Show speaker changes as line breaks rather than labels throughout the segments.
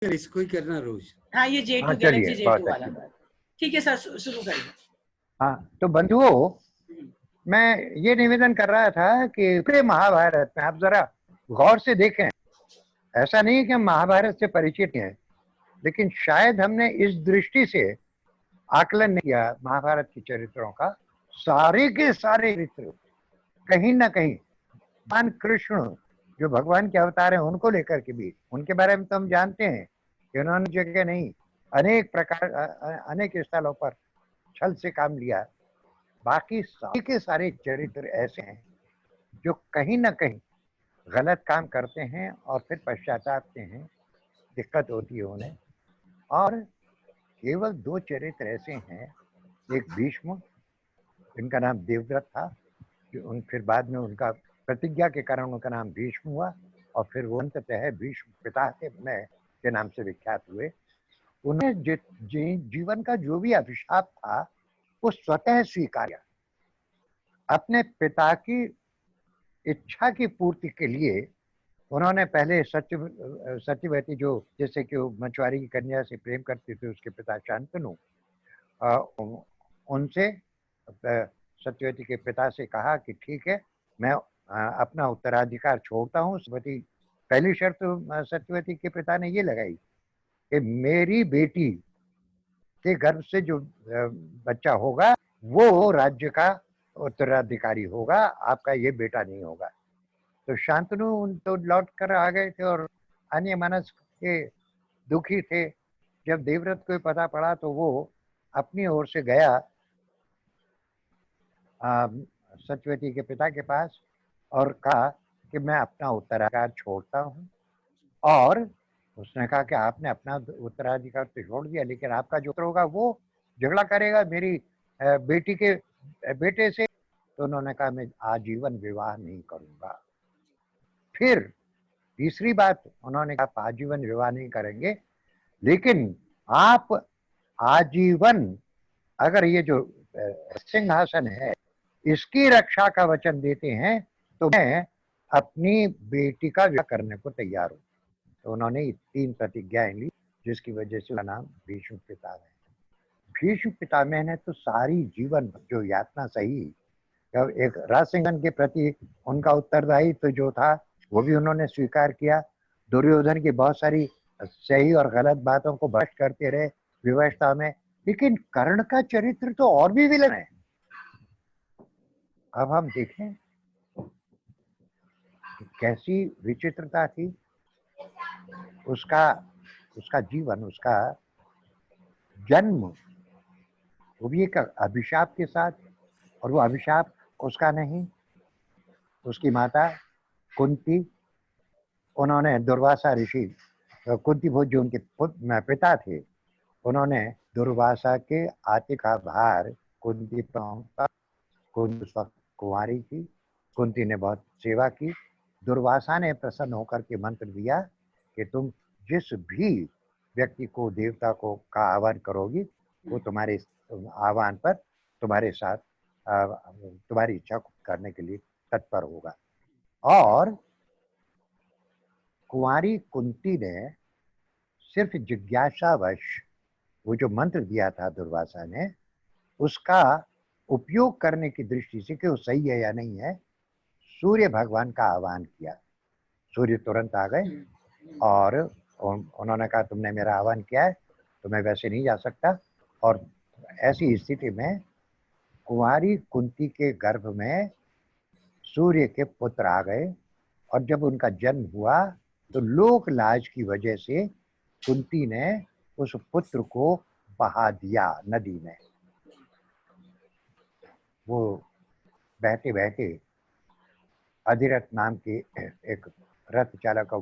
इसको ही करना रोज।
हाँ, ये J2
हाँ,
गैलेक्सी
चलिए,
J2
बहुत
वाला
अच्छी।
बात। ठीक है सर, शुरू करिए।
हाँ, तो बंधुओं, मैं ये निवेदन कर रहा था कि पूरे महाभारत में आप जरा गौर से देखें। ऐसा नहीं कि हम महाभारत से परिचित हैं, लेकिन शायद हमने इस दृष्टि से आकलन नहीं किया महाभारत के चरित्रों का। सारे के सारे चरित्र कहीं ना कहीं भगवान कृष्ण जो भगवान के अवतार हैं उनको लेकर के भी, उनके बारे में तो हम जानते हैं कि उन्होंने जगह नहीं अनेक प्रकार अनेक स्थलों पर छल से काम लिया। बाकी सारे के सारे चरित्र ऐसे हैं जो कहीं ना कहीं गलत काम करते हैं और फिर पश्चातापते हैं, दिक्कत होती है उन्हें। और केवल 2 चरित्र ऐसे हैं, एक भीष्म, इनका नाम देवव्रत था, जो उन फिर बाद में उनका प्रतिज्ञा के कारण उनका नाम भीष्म हुआ, और फिर वो अंततः भीष्म पिता के नाम से विख्यात हुए। उन्हें जीवन का जो भी अभिशाप था वो स्वतः स्वीकार किया। अपने पिता की इच्छा की पूर्ति के लिए उन्होंने पहले सत्यवती, जो जैसे कि वो मछुआरे की कन्या से प्रेम करते थे, उसके पिता शांतनु, उनसे सत्यवती के पिता से कहा कि ठीक है, मैं अपना उत्तराधिकार छोड़ता हूँ। पहली शर्त सत्यवती के पिता ने ये लगाई कि मेरी बेटी के गर्भ से जो बच्चा होगा वो राज्य का उत्तराधिकारी होगा, आपका ये बेटा नहीं होगा। तो शांतनु तो लौट कर आ गए थे और अन्य मानस के दुखी थे। जब देवव्रत को पता पड़ा तो वो अपनी ओर से गया सत्यवती के पिता के पास और कहा कि मैं अपना उत्तराधिकार छोड़ता हूँ। और उसने कहा कि आपने अपना उत्तराधिकार तो छोड़ दिया, लेकिन आपका जो उत्तर होगा वो झगड़ा करेगा मेरी बेटी के बेटे से। तो उन्होंने कहा मैं आजीवन विवाह नहीं करूंगा। फिर तीसरी बात उन्होंने कहा आजीवन विवाह नहीं करेंगे, लेकिन आप आजीवन अगर ये जो सिंहासन है इसकी रक्षा का वचन देते हैं तो मैं अपनी बेटी का विवाह करने को तैयार हूं। तो उन्होंने 3 प्रतिज्ञाएं ली, जिसकी वजह से उसका नाम भीष्म पितामह है। भीष्म पितामह ने तो सारी जीवन जो यातना सही, एक राजसिंहन के प्रति उनका उत्तरदायित्व जो था वो भी उन्होंने स्वीकार किया। दुर्योधन की बहुत सारी सही और गलत बातों को भ्रष्ट करते रहे विवशता में। लेकिन कर्ण का चरित्र तो और भी विलन है। अब हम देखें कैसी विचित्रता थी उसका जीवन, उसका जन्म, वो भी एक अभिशाप के साथ। और वो अभिशाप उसका नहीं, उसकी माता कुंती, उन्होंने दुर्वासा ऋषि, कुंती भोज जो उनके पिता थे, उन्होंने दुर्वासा के आते का भार कुंती पर, कुंती उस वक्त कुंवारी थी, कुंती ने बहुत सेवा की। दुर्वासा ने प्रसन्न होकर के मंत्र दिया कि तुम जिस भी व्यक्ति को, देवता को का आह्वान करोगी वो तुम्हारे आह्वान पर तुम्हारे साथ तुम्हारी इच्छा को करने के लिए तत्पर होगा। और कुंवारी कुंती ने सिर्फ जिज्ञासावश वो जो मंत्र दिया था दुर्वासा ने, उसका उपयोग करने की दृष्टि से कि वो सही है या नहीं है, सूर्य भगवान का आह्वान किया। सूर्य तुरंत आ गए और उन्होंने कहा तुमने मेरा आह्वान किया है तो मैं वैसे नहीं जा सकता। और ऐसी स्थिति में कुंवारी कुंती के गर्भ में सूर्य के पुत्र आ गए। और जब उनका जन्म हुआ तो लोक लाज की वजह से कुंती ने उस पुत्र को बहा दिया नदी में। वो बहते बहते अधिरथ नाम के एक रथ चालक,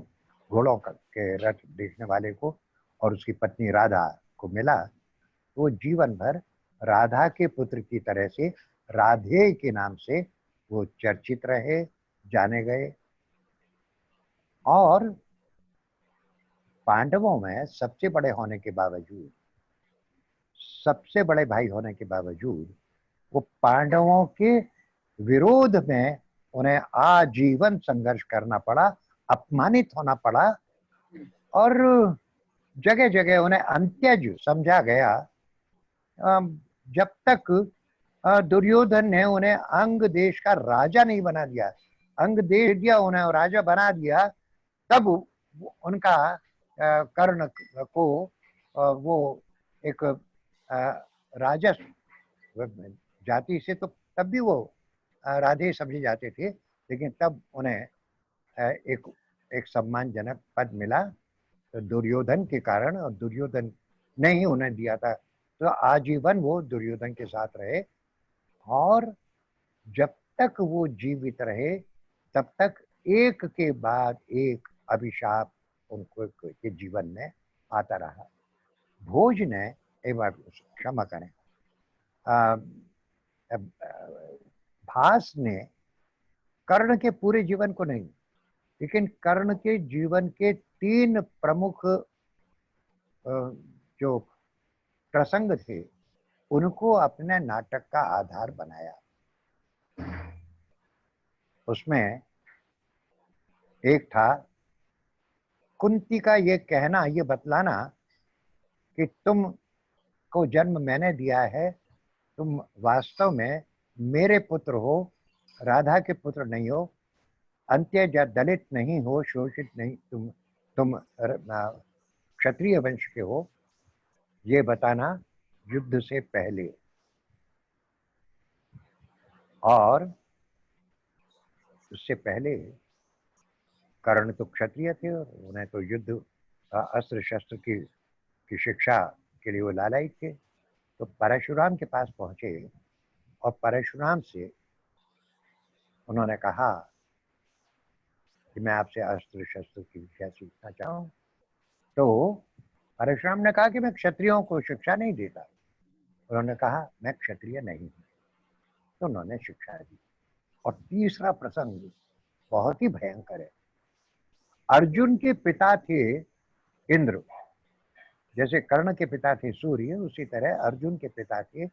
घोड़ों के रथ देखने वाले को और उसकी पत्नी राधा को मिला। वो जीवन भर राधा के पुत्र की तरह से राधे के नाम से वो चर्चित रहे, जाने गए। और पांडवों में सबसे बड़े होने के बावजूद, सबसे बड़े भाई होने के बावजूद वो पांडवों के विरोध में उन्हें आजीवन संघर्ष करना पड़ा, अपमानित होना पड़ा। और जगह जगह उन्हें अंत्यज समझा गया। जब तक दुर्योधन ने उन्हें अंग देश का राजा नहीं बना दिया, अंग देश दिया उन्हें राजा बना दिया, तब उनका कर्ण को वो एक राजा जाति से तो तब भी वो राधे समझे जाते थे, लेकिन तब उन्हें एक एक सम्मानजनक पद मिला तो दुर्योधन के कारण, और दुर्योधन ने ही उन्हें दिया था। तो आजीवन वो दुर्योधन के साथ रहे, और जब तक वो जीवित रहे तब तक एक के बाद एक अभिशाप उनको के जीवन में आता रहा। भोज ने, एक बार क्षमा करें, भास ने कर्ण के पूरे जीवन को नहीं, लेकिन कर्ण के जीवन के 3 प्रमुख जो प्रसंग थे उनको अपने नाटक का आधार बनाया। उसमें एक था कुंती का ये कहना, ये बतलाना कि तुम को जन्म मैंने दिया है, तुम वास्तव में मेरे पुत्र हो, राधा के पुत्र नहीं हो, अंत्यज या दलित नहीं हो, शोषित नहीं, तुम क्षत्रिय वंश के हो, ये बताना युद्ध से पहले। और उससे पहले कर्ण तो क्षत्रिय थे और उन्हें तो युद्ध अस्त्र शस्त्र की शिक्षा के लिए वो लालायित थे। तो परशुराम के पास पहुंचे और परशुराम से उन्होंने कहा कि मैं आपसे अस्त्र शस्त्र की विद्या सीखना चाहूँ। तो परशुराम ने कहा कि मैं क्षत्रियों को शिक्षा नहीं देता। उन्होंने कहा मैं क्षत्रिय नहीं हूँ, तो उन्होंने शिक्षा दी। और तीसरा प्रसंग बहुत ही भयंकर है। अर्जुन के पिता थे इंद्र, जैसे कर्ण के पिता थे सूर्य, उसी तरह अर्जुन के पिता थे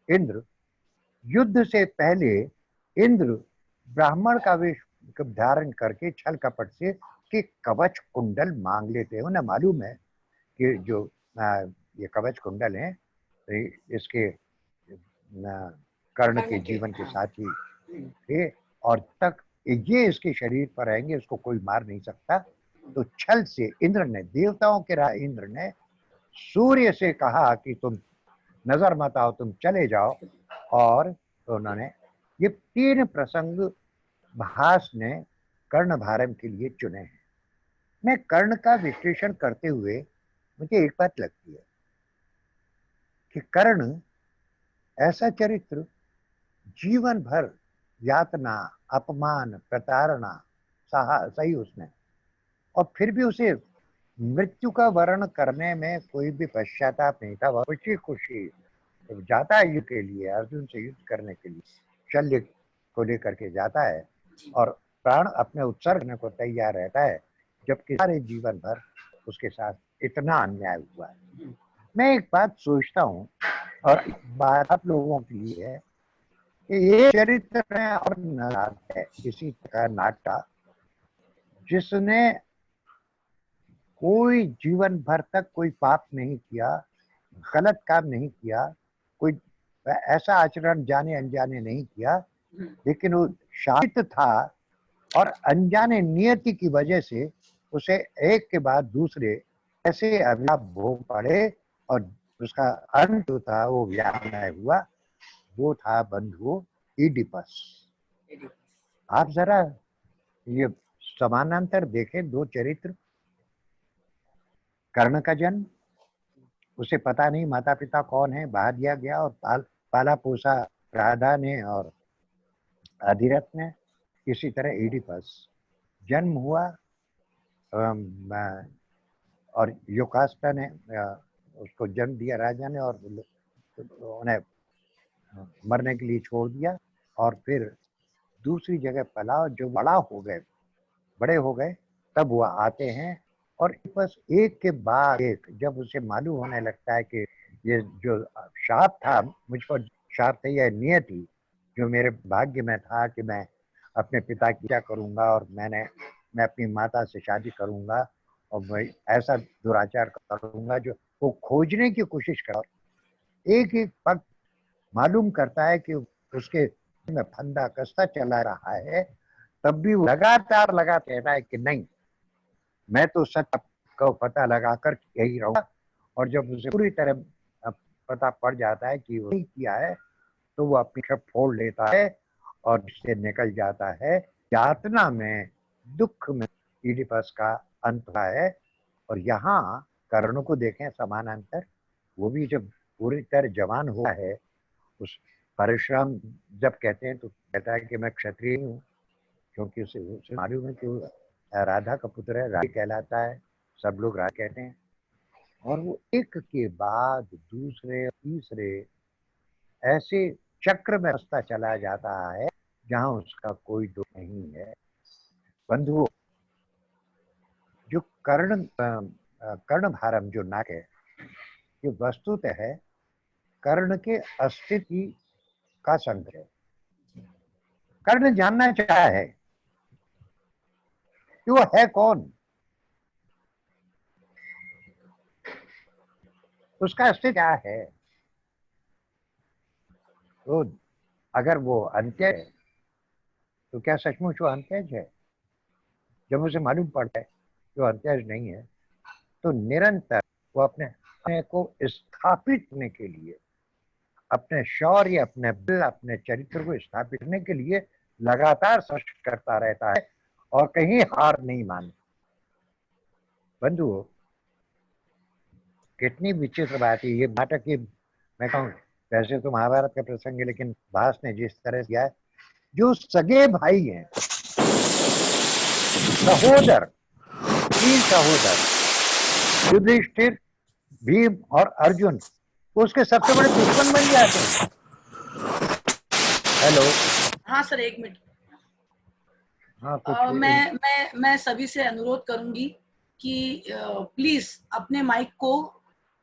इंद्र। युद्ध से पहले इंद्र ब्राह्मण का वेश धारण करके छल कपट से कि कवच कुंडल मांग लेते हैं। उन्हें मालूम है कि जो ये कवच कुंडल हैं इसके कर्ण के जीवन के साथी थे, और तक ये इसके शरीर पर रहेंगे, इसको कोई मार नहीं सकता। तो छल से इंद्र ने, देवताओं के राजा इंद्र ने सूर्य से कहा कि तुम नजर मत आओ, तुम चले जाओ। और तो उन्होंने ये 3 प्रसंग भास ने कर्ण भारम के लिए चुने हैं। मैं कर्ण का विश्लेषण करते हुए मुझे एक बात लगती है कि कर्ण ऐसा चरित्र जीवन भर यातना, अपमान, प्रताड़ना सही उसने, और फिर भी उसे मृत्यु का वर्ण करने में कोई भी पश्चाताप नहीं था। वह खुशी खुशी जाता है युद्ध के लिए, अर्जुन से युद्ध करने के लिए शल्य को लेकर के जाता है और प्राण अपने उत्सर्ग करने को तैयार रहता है, जबकि सारे जीवन भर उसके साथ इतना अन्याय हुआ है। मैं एक बात सोचता हूँ, और बात आप लोगों के लिए है कि ये चरित्र है और नाटक है, इसी का नाटक जिसने कोई जीवन भर तक कोई पाप नहीं किया, गलत काम नहीं किया, कोई ऐसा आचरण जाने अनजाने नहीं किया, लेकिन वो शांत था और अनजाने नियति की वजह से उसे एक के बाद दूसरे ऐसे अभिशाप भोग पड़े और उसका अंत जो था वो व्यामय हुआ। वो था बंधु इडिपस। आप जरा ये समानांतर देखें 2 चरित्र। कर्ण का जन्म, उसे पता नहीं माता पिता कौन है, बहा दिया गया और पाला पोसा राधा ने और अधिरथ ने। इसी तरह इडिपस जन्म हुआ और योकास्टा ने उसको जन्म दिया राजा ने, और उन्हें मरने के लिए छोड़ दिया। और फिर दूसरी जगह पला, जो बड़े हो गए तब वो आते हैं, और बस एक के बाद एक जब उसे मालूम होने लगता है कि ये जो शाप था मुझ पर, शाप था या नियति जो मेरे भाग्य में था कि मैं अपने पिता की क्या करूंगा और मैं अपनी माता से शादी करूंगा, और मैं ऐसा दुराचार करूंगा जो वो खोजने की कोशिश कर, एक एक पग मालूम करता है कि उसके में फंदा कसता चला रहा है, तब भी वो लगातार लगाते रहता है कि नहीं, मैं तो सच को पता लगाकर यही रहूंगा। और जब उसे पूरी तरह पता पड़ जाता है कि वो नहीं किया है, तो वो अपनी छत फोड़ लेता है और इससे निकल जाता है। यातना में, दुख में इडिपस का अंत है। और यहाँ कर्ण को देखें समानांतर, वो भी जब पूरी तरह जवान हुआ है, उस परशुराम जब कहते हैं तो कहता है कि मैं क्षत्रिय हूँ, क्योंकि उसे मालूम है कि वो राधा का पुत्र है, राय कहलाता है, सब लोग राय कहते हैं। और वो एक के बाद दूसरे तीसरे ऐसे चक्र में रास्ता चला जाता है जहां उसका कोई दोष नहीं है। बंधुओं, जो कर्ण भारम जो नाक है, ये वस्तुतः है कर्ण के अस्तित्व का संग्रह। कर्ण जानना चाहा है कि वो है कौन, उसका अस्तित्व क्या है। तो अगर वो अंत्य है, तो क्या सचमुच वो अंत्यज है? जब उसे मालूम पड़ता है कि वो अंत्यज नहीं है, तो निरंतर वो अपने को स्थापित करने के लिए, अपने शौर्य, अपने बल, अपने चरित्र को स्थापित करने के लिए लगातार संघर्ष करता रहता है और कहीं हार नहीं मानता। बंधुओं, कितनी विचित्र बात है ये नाटक की। मैं कहूँ वैसे तो महाभारत का प्रसंग है, लेकिन भास ने जिस तरह किया है, जो सगे भाई हैं, सहोदर, तीन सहोदर, युधिष्ठिर, भीम और अर्जुन, उसके सबसे बड़े दुश्मन बन जाते हैं। हेलो।
हाँ सर, एक मिनट।
हाँ, कुछ
मैं सभी से अनुरोध करूंगी कि प्लीज अपने माइक को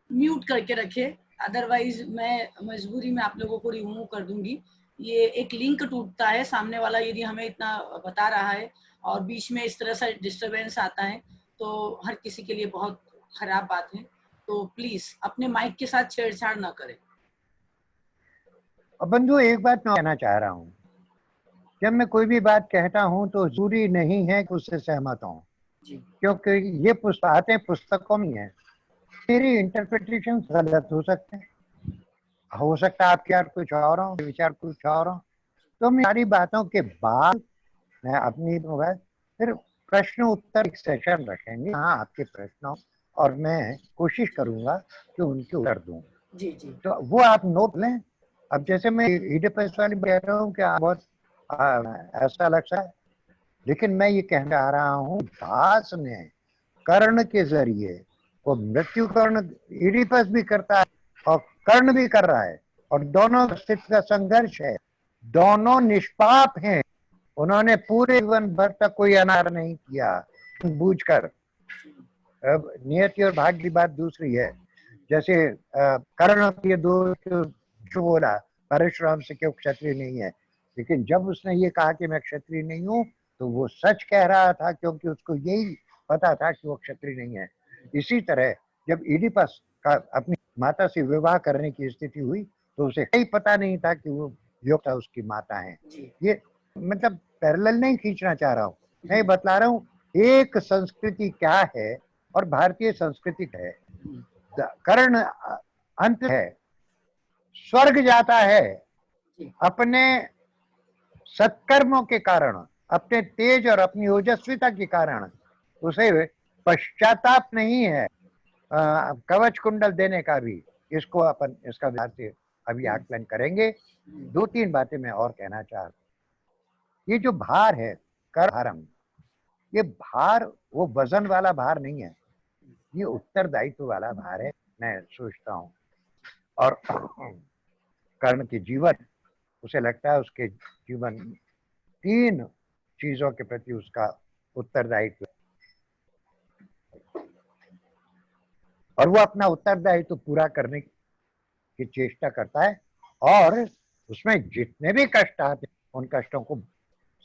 म्यूट करके रखें, अदरवाइज मैं मजबूरी में आप लोगों को रिमूव कर दूंगी। ये एक लिंक टूटता है, सामने वाला यदि हमें इतना बता रहा है और बीच में इस तरह से डिस्टरबेंस आता है, तो हर किसी के लिए बहुत खराब बात है। तो प्लीज अपने माइक के साथ छेड़छाड़ ना करें।
अब बंधु, एक बात मैं कहना चाह रहा हूँ, जब मैं कोई भी बात कहता हूँ तो जरूरी नहीं है कि उससे सहमत हूँ, क्योंकि ये बातें पुस्तकों में है। मेरी इंटरप्रिटेशन गलत हो सकते हैं, हो सकता है आपके यार कुछ और हो, विचार कुछ और हो। तो मैं सारी बातों के बाद मैं अपनी फिर प्रश्न उत्तर एक सेशन रखेंगे। हाँ, आपके प्रश्नों, और मैं कोशिश करूंगा कि उनके उत्तर दूं।
जी जी।
तो वो आप नोट लें। अब जैसे मैं ईडिपस वाली कह रहा हूँ कि बहुत ऐसा लगता है, लेकिन मैं ये कहना चाह रहा हूँ, भास ने कर्ण के जरिए वो मृत्यु कर्ण ईडिपस भी करता है और कर्ण भी कर रहा है, और दोनों अस्तित्व का संघर्ष है, दोनों निष्पाप हैं। उन्होंने पूरे जीवन भर तक कोई अनार नहीं किया बूझकर। अब नियति और भाग्य की बात दूसरी है। जैसे कर्ण के दोस्त जो बोला परशुराम से क्यों क्षत्रिय नहीं है, लेकिन जब उसने ये कहा कि मैं क्षत्रिय नहीं हूँ, तो वो सच कह रहा था, क्योंकि उसको यही पता था कि वो क्षत्रिय नहीं है। इसी तरह जब इडिपस का अपनी माता से विवाह करने की स्थिति हुई, तो उसे कहीं पता नहीं था कि वो योग्य उसकी माता है। ये मतलब पैरेलल नहीं खींचना चाह रहा हूँ, मैं बतला रहा हूँ एक संस्कृति क्या है और भारतीय संस्कृति है। कर्ण अंत है, स्वर्ग जाता है अपने सत्कर्मों के कारण, अपने तेज और अपनी ओजस्विता के कारण। उसे पश्चाताप नहीं है कवच कुंडल देने का भी। इसको अपन इसका विचार से अभी आकलन करेंगे। दो तीन बातें मैं और कहना चाह रहा हूं। ये जो भार है कर्म, ये भार वो वजन वाला भार नहीं है, ये उत्तरदायित्व वाला भार है, मैं सोचता हूँ। और कर्ण के जीवन, उसे लगता है उसके जीवन तीन चीजों के प्रति उसका उत्तरदायित्व, और वो अपना उत्तरदायित्व पूरा करने की चेष्टा करता है, और उसमें जितने भी कष्ट आते उन कष्टों को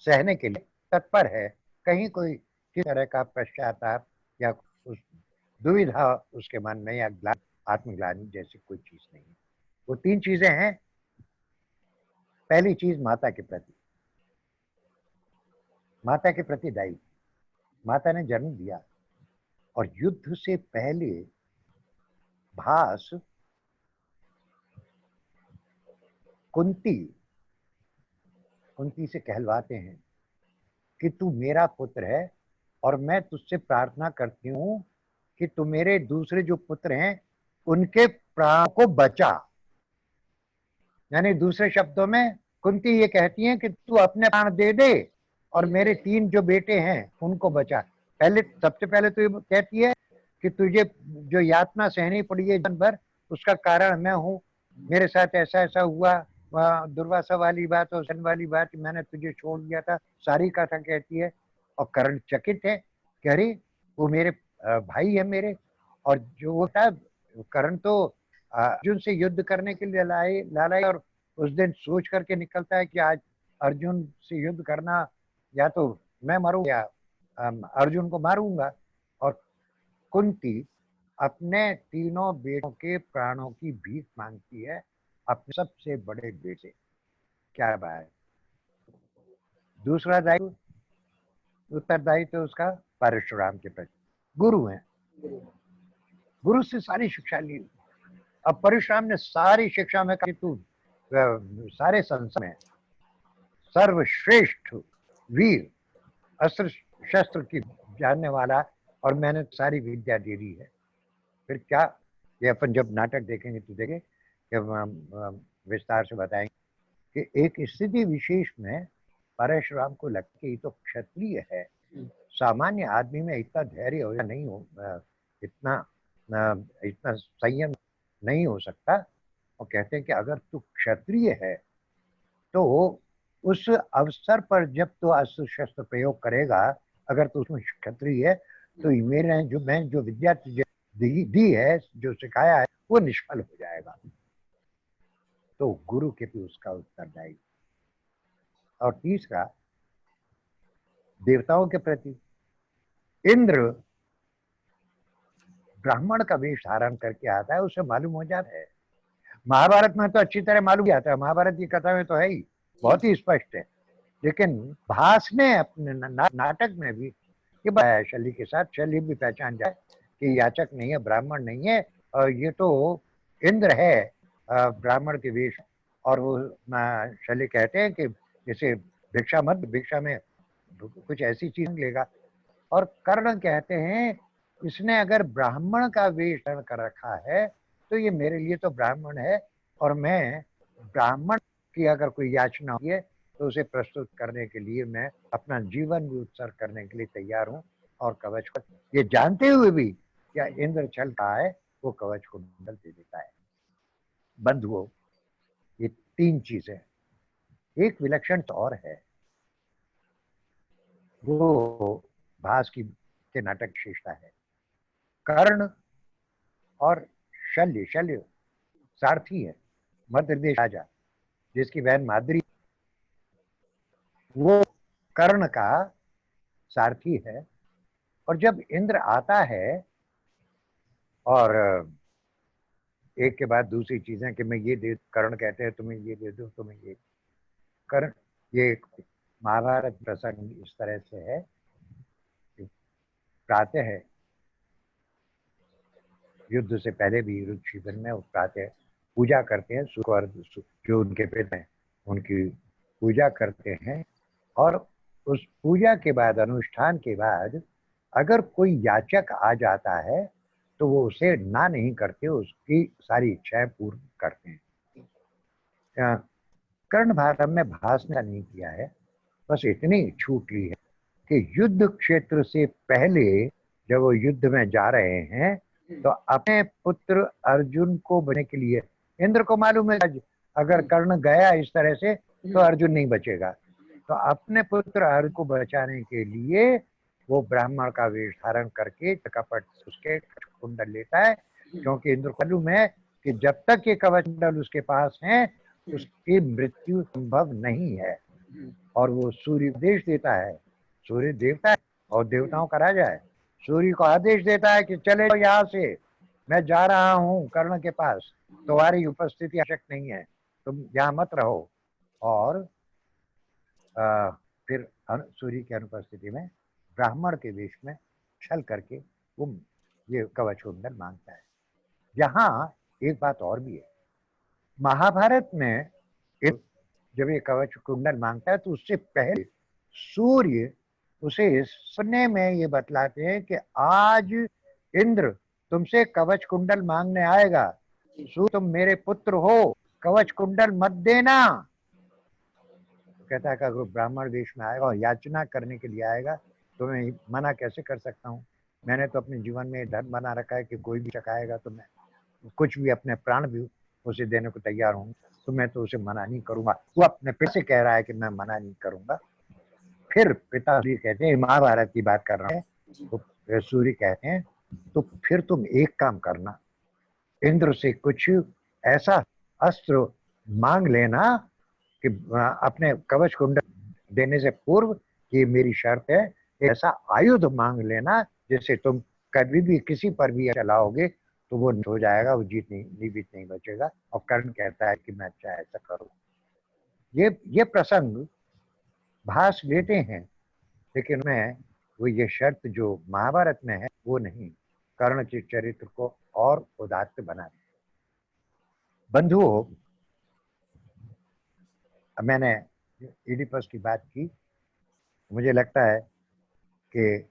सहने के लिए तत्पर है। कहीं कोई किस तरह का पश्चाताप या उस दुविधा उसके मन में या आत्मग्लानि जैसी कोई चीज नहीं है। वो 3 चीजें हैं। पहली चीज माता के प्रति, माता के प्रति दायी। माता ने जन्म दिया और युद्ध से पहले भास कुंती से कहलवाते हैं कि तू मेरा पुत्र है और मैं तुझसे प्रार्थना करती हूं कि तू मेरे दूसरे जो पुत्र हैं उनके प्राण को बचा। यानी दूसरे शब्दों में कुंती ये कहती है कि तू अपने प्राण दे दे और मेरे 3 जो बेटे हैं उनको बचा। सबसे पहले तो ये कहती है कि तुझे जो यातना सहनी पड़ी है जीवन भर, उसका कारण मैं हूं, मेरे साथ ऐसा ऐसा हुआ, दुर्वासा वाली बात और सन वाली बात, मैंने तुझे छोड़ दिया था, सारी कथा कहती है। और कर्ण चकित है कि अरे वो मेरे भाई है मेरे। और जो वो था कर्ण तो अर्जुन से युद्ध करने के लिए लाए और उस दिन सोच करके निकलता है कि आज अर्जुन से युद्ध करना, या तो मैं मरूं या अर्जुन को मारूंगा। और कुंती अपने 3 बेटों के प्राणों की भीख मांगती है अपने सबसे बड़े बेटे। क्या बात है। दूसरा दायित्व, उत्तरदायित्व तो उसका परशुराम के प्रति। गुरु है, गुरु से सारी शिक्षा ली। अब परशुराम ने सारी शिक्षा में कहा तू सारे संसार में सर्वश्रेष्ठ वीर, अस्त्र शस्त्र की जानने वाला, और मैंने सारी विद्या दे दी है। फिर क्या, ये अपन जब नाटक देखेंगे तो देखें, जब विस्तार से बताएंगे कि एक स्थिति विशेष में परशुराम को लगता कि ये तो क्षत्रिय है, सामान्य आदमी में इतना धैर्य हो या नहीं हो, इतना संयम नहीं हो सकता। और कहते हैं कि अगर तू क्षत्रिय है तो उस अवसर पर जब तू अस्त्र शस्त्र प्रयोग करेगा, अगर तू उसमें क्षत्रिय है तो मैं जो विद्या तुझे दी है, जो सिखाया है, वो निष्फल हो जाएगा। तो गुरु के भी उसका उत्तरदायी। और तीसरा, देवताओं के प्रति। इंद्र ब्राह्मण का वेश धारण करके आता है, उसे मालूम हो जाता है। महाभारत में तो अच्छी तरह मालूम जाता है, महाभारत की कथा में तो है ही, बहुत ही स्पष्ट है। लेकिन भास ने अपने नाटक में भी ये बताया शल्य के साथ, शल्य भी पहचान जाए कि याचक नहीं है, ब्राह्मण नहीं है, और ये तो इंद्र है ब्राह्मण के वेश। और वो शल्य कहते हैं कि जैसे भिक्षा मत, भिक्षा में कुछ ऐसी चीज लेगा। और कर्ण कहते हैं इसने अगर ब्राह्मण का वेश धारण कर रखा है तो ये मेरे लिए तो ब्राह्मण है, और मैं ब्राह्मण की अगर कोई याचना हुई है तो उसे प्रस्तुत करने के लिए मैं अपना जीवन भी उत्सर्ग करने के लिए तैयार हूँ। और कवच को ये जानते हुए भी क्या इंद्र छल रहा है, वो कवच को बदल दे देता है। बंधुओं, ये 3 चीजें। एक विलक्षण तो और है, वो भास की के नाटक विशेषता है। कर्ण और शल्य सारथी है, मध्य प्रदेश राजा जिसकी बहन माद्री, वो कर्ण का सारथी है। और जब इंद्र आता है और एक के बाद दूसरी चीजें कि मैं ये दे, कर्ण कहते हैं तुम्हें ये दे दो, तुम्हें ये। कर्ण, ये महाभारत प्रसंग इस तरह से है, प्रातः है युद्ध से पहले भी युद्ध शिविर में वो प्रातः पूजा करते हैं, जो उनके पिता हैं उनकी पूजा करते हैं। और उस पूजा के बाद, अनुष्ठान के बाद, अगर कोई याचक आ जाता है तो वो उसे ना नहीं करते, उसकी सारी इच्छाएं पूर्ण करते हैं। कर्ण भारत में भास ने नहीं किया है, बस इतनी छूट ली है कि युद्ध क्षेत्र से पहले जब वो युद्ध में जा रहे हैं तो अपने पुत्र अर्जुन को बचने के लिए, इंद्र को मालूम है अगर कर्ण गया इस तरह से तो अर्जुन नहीं बचेगा, तो अपने पुत्र अर्जुन को बचाने के लिए वो ब्राह्मण का वेश धारण करके कपट उसके कुंडल लेता है, क्योंकि इंद्र को मालूम है कि जब तक ये कवच कुंडल उसके पास है उसकी मृत्यु संभव नहीं है। और वो सूर्य देश देता है, सूर्य देवता है और देवताओं का राजा है, सूर्य को आदेश देता है कि चले जाओ यहाँ से, मैं जा रहा हूँ कर्ण के पास, तुम्हारी उपस्थिति आवश्यक नहीं है, तुम यहाँ मत रहो। और फिर सूर्य की अनुपस्थिति में ब्राह्मण के वेश में छल करके वो ये कवच कुंडल मांगता है। यहाँ एक बात और भी है, महाभारत में जब ये कवच कुंडल मांगता है तो उससे पहले सूर्य उसे सपने में ये बतलाते हैं कि आज इंद्र तुमसे कवच कुंडल मांगने आएगा, सूर्य तुम मेरे पुत्र हो, कवच कुंडल मत देना। तो कहता है कि अगर ब्राह्मण वेश में आएगा और याचना करने के लिए आएगा तो मैं मना कैसे कर सकता हूँ? मैंने तो अपने जीवन में धर्म बना रखा है कि कोई भी चकाएगा तो मैं कुछ भी, अपने प्राण भी उसे देने को तैयार हूँ, तो मैं तो उसे मना नहीं करूंगा। वो अपने पिता से कह रहा है कि मैं मना नहीं करूंगा। फिर पिताजी कहते हैं, महाभारत की बात कर रहा है, तो सूर्य कहते हैं तो फिर तुम एक काम करना, इंद्र से कुछ ऐसा अस्त्र मांग लेना कि अपने कवच कुंडल देने से पूर्व, ये मेरी शर्त है, ऐसा आयुध मांग लेना जिससे तुम कभी भी किसी पर भी चलाओगे तो वो हो जाएगा, वो जीवित नहीं बचेगा। और कर्ण कहता है कि मैं अच्छा ऐसा करूं। ये प्रसंग भास लेते हैं, लेकिन मैं वो ये शर्त जो महाभारत में है वो नहीं, कर्ण के चरित्र को और उदात्त बनाते। बंधुओं, मैंने इडिपस की बात की, मुझे लगता है कि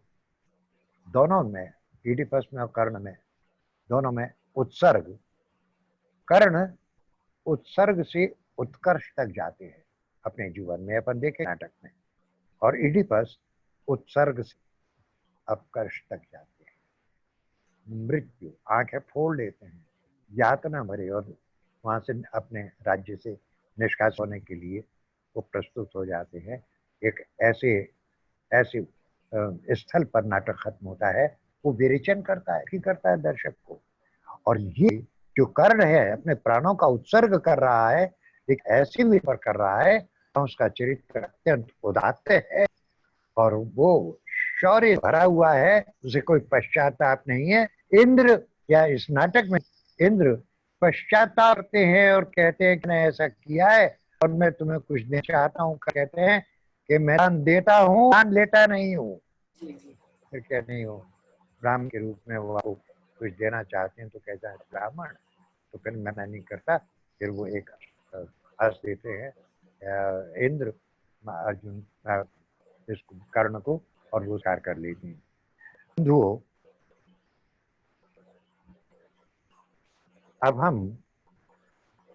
दोनों में, इडिपस में और कर्ण में, दोनों में उत्सर्ग, कर्ण उत्सर्ग से उत्कर्ष तक जाते हैं अपने जीवन में, अपन देखें नाटक में, और इडिपस उत्सर्ग से अपकर्ष तक जाते हैं। मृत्यु, आंखें फोड़ लेते हैं, यातना भरे, और वहां से अपने राज्य से निष्कासित होने के लिए वो प्रस्तुत हो जाते हैं। एक ऐसे स्थल पर नाटक खत्म होता है। वो विरेचन करता है कि करता है दर्शक को, और ये जो कर्ण है अपने प्राणों का उत्सर्ग कर रहा है, एक ऐसी विधि पर कर रहा है, उसका चरित्र अत्यंत उदात्त है और वो शौर्य भरा हुआ है, उसे कोई पश्चाताप नहीं है। इंद्र, या इस नाटक में इंद्र पश्चाताप करते हैं और कहते हैं कि मैंने ऐसा किया है और मैं तुम्हें कुछ देना चाहता हूँ। कहते हैं कि मैं दान देता हूँ, दान लेता नहीं हूँ। फिर क्या नहीं हो, ब्राह्मण के रूप में वो आपको कुछ देना चाहते हैं तो कहता है ब्राह्मण, तो फिर मना नहीं करता। फिर वो एक हंस देते हैं इंद्र अर्जुन इस कर्ण को, और वो स्वीकार कर लेती हैं। बंधुओं, अब हमने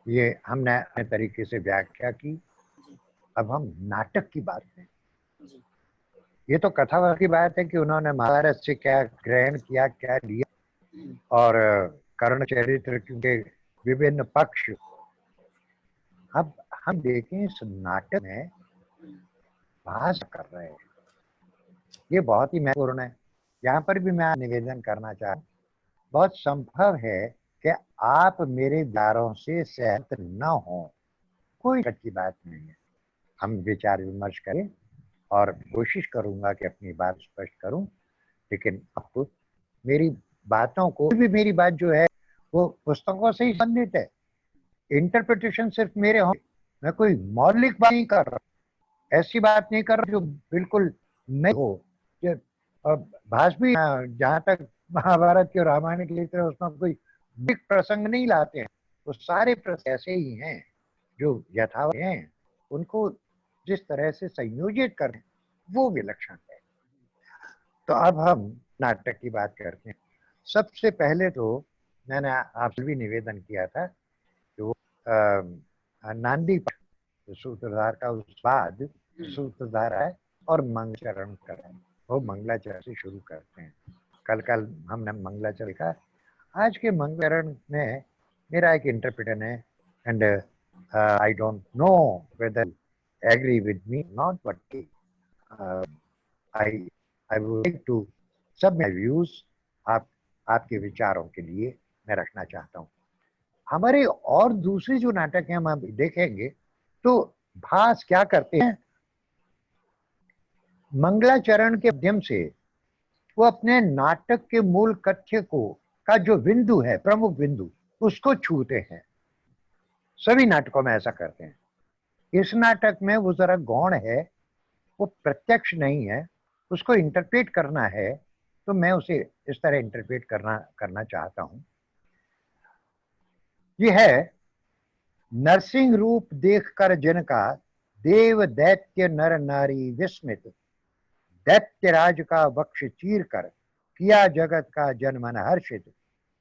अपने तरीके से व्याख्या की, अब हम नाटक की बात करें। ये तो कथावार की बात है कि उन्होंने महाभारत से क्या ग्रहण किया, क्या लिया, और कर्ण चरित्र के विभिन्न पक्ष। अब हम देखें इस नाटक में भाषा कर रहे हैं, ये बहुत ही महत्वपूर्ण है। यहाँ पर भी मैं निवेदन करना चाहता हूँ, बहुत संभव है कि आप मेरे विचारों से सहमत न हो, कोई अच्छी बात नहीं है। हम विचार विमर्श करें और कोशिश करूंगा कि अपनी बात स्पष्ट करूं, लेकिन आपको मेरी बातों को भी, मेरी बात जो है वो पुस्तकों से ही संबंधित है। इंटरप्रिटेशन सिर्फ मेरे हों, मैं कोई मौलिक बात नहीं कर रहा, ऐसी बात नहीं कर रहा जो बिल्कुल नहीं हो। भाष भी जहाँ तक महाभारत के रामायण के लिए उसमें कोई बिग प्रसंग नहीं लाते हैं, वो सारे प्रसंग ऐसे ही हैं जो यथावत हैं, उनको जिस तरह से संयोजित करें वो विलक्षण है। तो अब हम नाटक की बात करते हैं। सबसे पहले तो मैंने आपसे भी निवेदन किया था कि वो नांदी सूत्रधार का उस बाद सूत्रधार है और मंगलाचरण करें, वो मंगलाचरण से शुरू करते हैं। कल हमने मंगलाचरण का, आज के मंगलाचरण में मेरा एक इंटरप्रिटेशन है, and I don't know whether agree with me not, but I would like to submit my views आपके विचारों के लिए मैं रखना चाहता हूँ। हमारे और दूसरे जो नाटक हैं हम देखेंगे तो भास क्या करते हैं, मंगलाचरण के माध्यम से वो अपने नाटक के मूल कथ्य को का जो बिंदु है, प्रमुख बिंदु, उसको छूते हैं। सभी नाटकों में ऐसा करते हैं। इस नाटक में वो जरा गौण है, वो प्रत्यक्ष नहीं है, उसको इंटरप्रेट करना है, तो मैं उसे इस तरह इंटरप्रेट करना चाहता हूं। ये है, नरसिंह रूप देखकर जिनका देव दैत्य नर नारी विस्मित, दैत्य राज का वक्ष चीर कर किया जगत का जनमन हर्षित,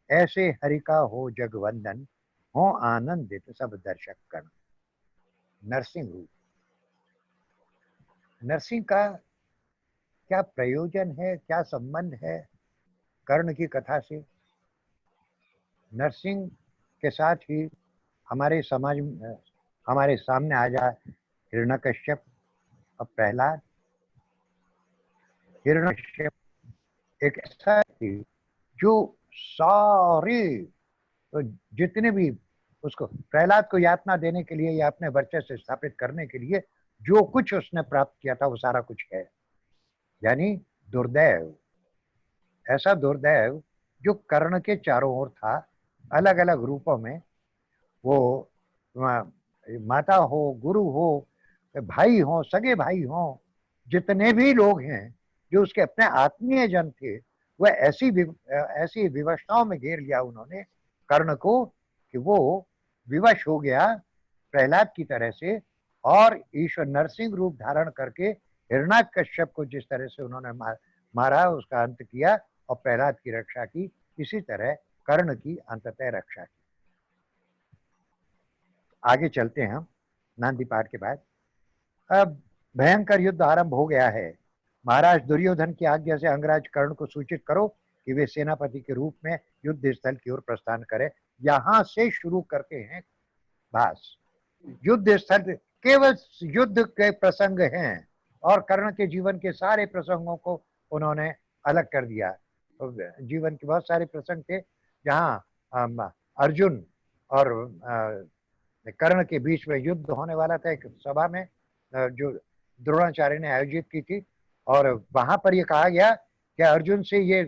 ऐसे हरि का हो जगवंदन, हो आनंदित सब दर्शक गण। नरसिंह रूप, नरसिंह का क्या प्रयोजन है, क्या संबंध है कर्ण की कथा से? नरसिंह के साथ ही हमारे समाज में, हमारे सामने आ जाए हिरण्यकश्यप और प्रहलाद। हिरण्यकश्यप एक ऐसा थी जो सारे, तो जितने भी उसको, प्रहलाद को यातना देने के लिए या अपने वर्चस्व स्थापित करने के लिए जो कुछ उसने प्राप्त किया था वो सारा कुछ है। यानी दुर्दैव, ऐसा दुर्दैव जो कर्ण के चारों ओर था, अलग अलग रूपों में। वो माता हो, गुरु हो, भाई हो, सगे भाई हो, जितने भी लोग हैं जो उसके अपने आत्मीय जन थे, वह ऐसी विवशताओं में घेर लिया उन्होंने कर्ण को कि वो विवश हो गया प्रहलाद की तरह से। और ईश्वर नरसिंह रूप धारण करके हिरण्याकश्यप को जिस तरह से उन्होंने मारा, उसका अंत किया और प्रहलाद की रक्षा की, इसी तरह कर्ण की अंततः रक्षा की। आगे चलते हैं हम नांदी पाठ के बाद। अब भयंकर युद्ध आरंभ हो गया है। महाराज दुर्योधन की आज्ञा से अंगराज कर्ण को सूचित करो कि वे सेनापति के रूप में युद्ध स्थल की ओर प्रस्थान करें। यहां से शुरू करते हैं भास। युद्ध स्थल केवल युद्ध के प्रसंग हैं और कर्ण के जीवन के सारे प्रसंगों को उन्होंने अलग कर दिया। तो जीवन के बहुत सारे प्रसंग थे जहां अर्जुन और कर्ण के बीच में युद्ध होने वाला था, एक सभा में जो द्रोणाचार्य ने आयोजित की थी। और वहां पर यह कहा गया कि अर्जुन से ये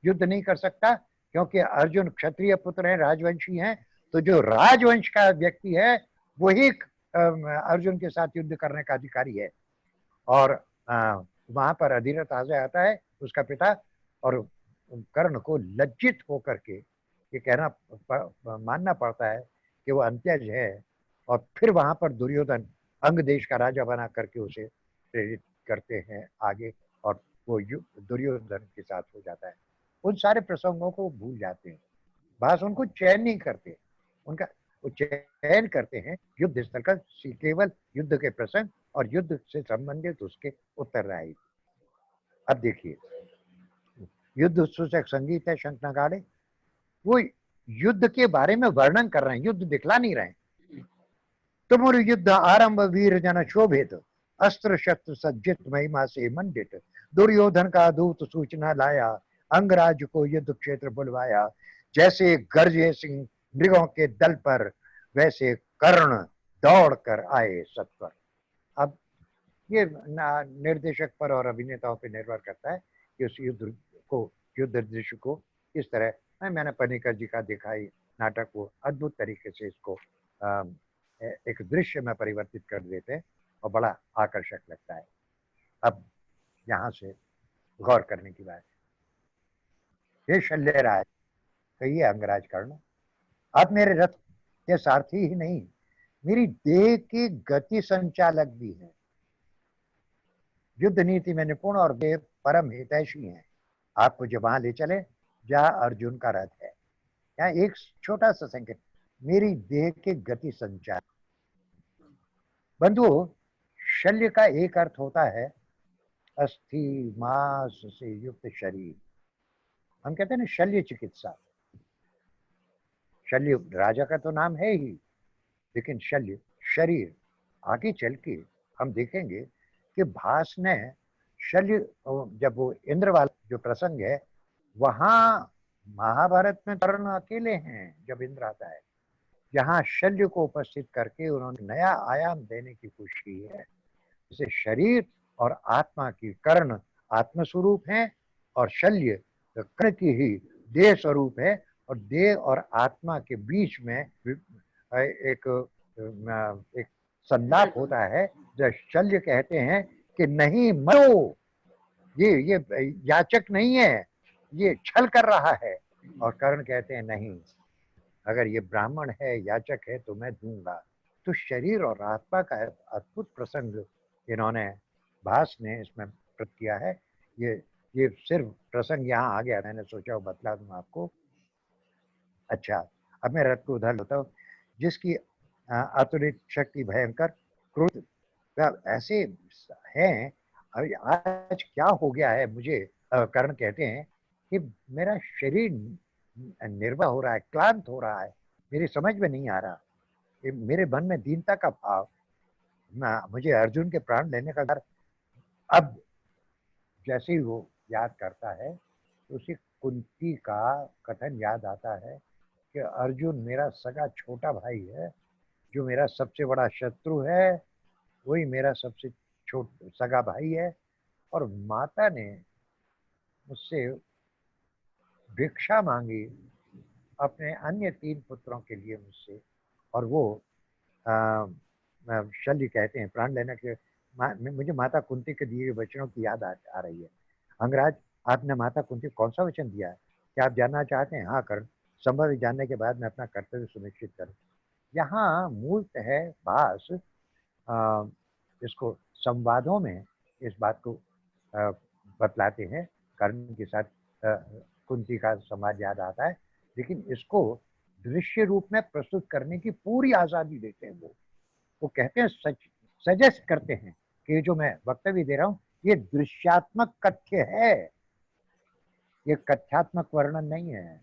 युद्ध नहीं कर सकता क्योंकि अर्जुन क्षत्रिय पुत्र है, राजवंशी हैं। तो जो राजवंश का व्यक्ति है वही अर्जुन के साथ युद्ध करने का अधिकारी है। और वहां पर अधिरथ आ जाता है उसका पिता, और कर्ण को लज्जित होकर के ये कहना मानना पड़ता है कि वो अंत्यज है। और फिर वहां पर दुर्योधन अंग देश का राजा बना करके उसे प्रेरित करते हैं आगे, और वो दुर्योधन के साथ हो जाता है। उन सारे प्रसंगों को भूल जाते हैं, बस उनको चयन नहीं करते, उनका वो चयन करते हैं युद्ध स्थल का केवल युद्ध के प्रसंग और युद्ध से संबंधित उसके उत्तरदायी। अब देखिए, युद्ध सूचक संगीत है शंख नगाड़े, वो युद्ध के बारे में वर्णन कर रहे हैं, युद्ध दिखला नहीं रहे हैं। तुमुर युद्ध आरंभ वीर जन शोभित, अस्त्र शस्त्र सज्जित महिमा से मंडित, दुर्योधन का दूत सूचना लाया, अंगराज को युद्ध क्षेत्र बुलवाया, जैसे गरजे सिंह मृगों के दल पर, वैसे कर्ण दौड़ कर आए सत्वर। अब ये निर्देशक पर और अभिनेताओं पर निर्भर करता है कि उस युद्ध दृश्य को किस तरह, मैंने पनीकर जी का देखा ही नाटक, वो अद्भुत तरीके से इसको एक दृश्य में परिवर्तित कर देते हैं और बड़ा आकर्षक लगता है। अब यहां से गौर करने की बात, हे शल्यराज, कहिए अंगराज कर्ण, आप मेरे रथ के सारथी ही नहीं, मेरी देह की गति संचालक भी है। युद्ध नीति में निपुण और वे परम हितैषी हैं। आप मुझे वहां ले चले जहां अर्जुन का रथ है। यहाँ एक छोटा सा संकेत, मेरी देह के गति संचालक। बंधुओं, शल्य का एक अर्थ होता है अस्थि मांस से युक्त शरीर। हम कहते हैं ना शल्य चिकित्सा। शल्य राजा का तो नाम है ही, लेकिन शल्य शरीर। आगे चल के हम देखेंगे कि भास ने शल्य, जब वो इंद्र वाला जो प्रसंग है, वहां महाभारत में कर्ण अकेले हैं जब इंद्र आता है। यहाँ शल्य को उपस्थित करके उन्होंने नया आयाम देने की कोशिश की है। जैसे शरीर और आत्मा की, कर्ण आत्म स्वरूप है और शल्य कर्ण की ही देह स्वरूप है, और देह और आत्मा के बीच में एक एक संलाप होता है जो शल्य कहते हैं कि नहीं मरो, ये याचक नहीं है, ये छल कर रहा है। और कर्ण कहते हैं नहीं, अगर ये ब्राह्मण है, याचक है, तो मैं दूंगा। तो शरीर और आत्मा का अद्भुत प्रसंग इन्होंने, भास ने इसमें प्रकट किया है। ये सिर्फ प्रसंग यहाँ आ गया, मैंने सोचा वो बतला दूं आपको। अच्छा, अब मैं रथ को उधर लेता हूँ। जिसकी अतुलित शक्ति, भयंकर क्रोध, ऐसे हैं। अभी आज क्या हो गया है मुझे, कर्ण कहते हैं कि मेरा शरीर निर्भय हो रहा है, क्लांत हो रहा है, मेरी समझ में नहीं आ रहा, मेरे मन में दीनता का भाव, मुझे अर्जुन के प्राण लेने का डर। अब जैसे ही वो याद करता है तो उसे कुंती का कथन याद आता है कि अर्जुन मेरा सगा छोटा भाई है, जो मेरा सबसे बड़ा शत्रु है, वही मेरा सबसे सगा भाई है। और माता ने मुझसे भिक्षा मांगी अपने अन्य 3 पुत्रों के लिए मुझसे, और वो शल्य कहते हैं प्राण लेने के, मुझे माता कुंती के दिए वचनों की याद आ रही है। अंगराज, आपने माता कुंती को कौन सा वचन दिया है, क्या आप जानना चाहते हैं? हाँ कर्ण, संभव जानने के बाद मैं अपना कर्तव्य सुनिश्चित करूं। यहाँ मूलत है भास इसको संवादों में इस बात को बतलाते हैं। कर्ण के साथ कुंती का संवाद याद आता है, लेकिन इसको दृश्य रूप में प्रस्तुत करने की पूरी आजादी देते हैं। वो कहते हैं, सजेस्ट करते हैं कि जो मैं वक्तव्य दे रहा हूँ ये दृश्यात्मक कथ्य है, ये कथ्यात्मक वर्णन नहीं है,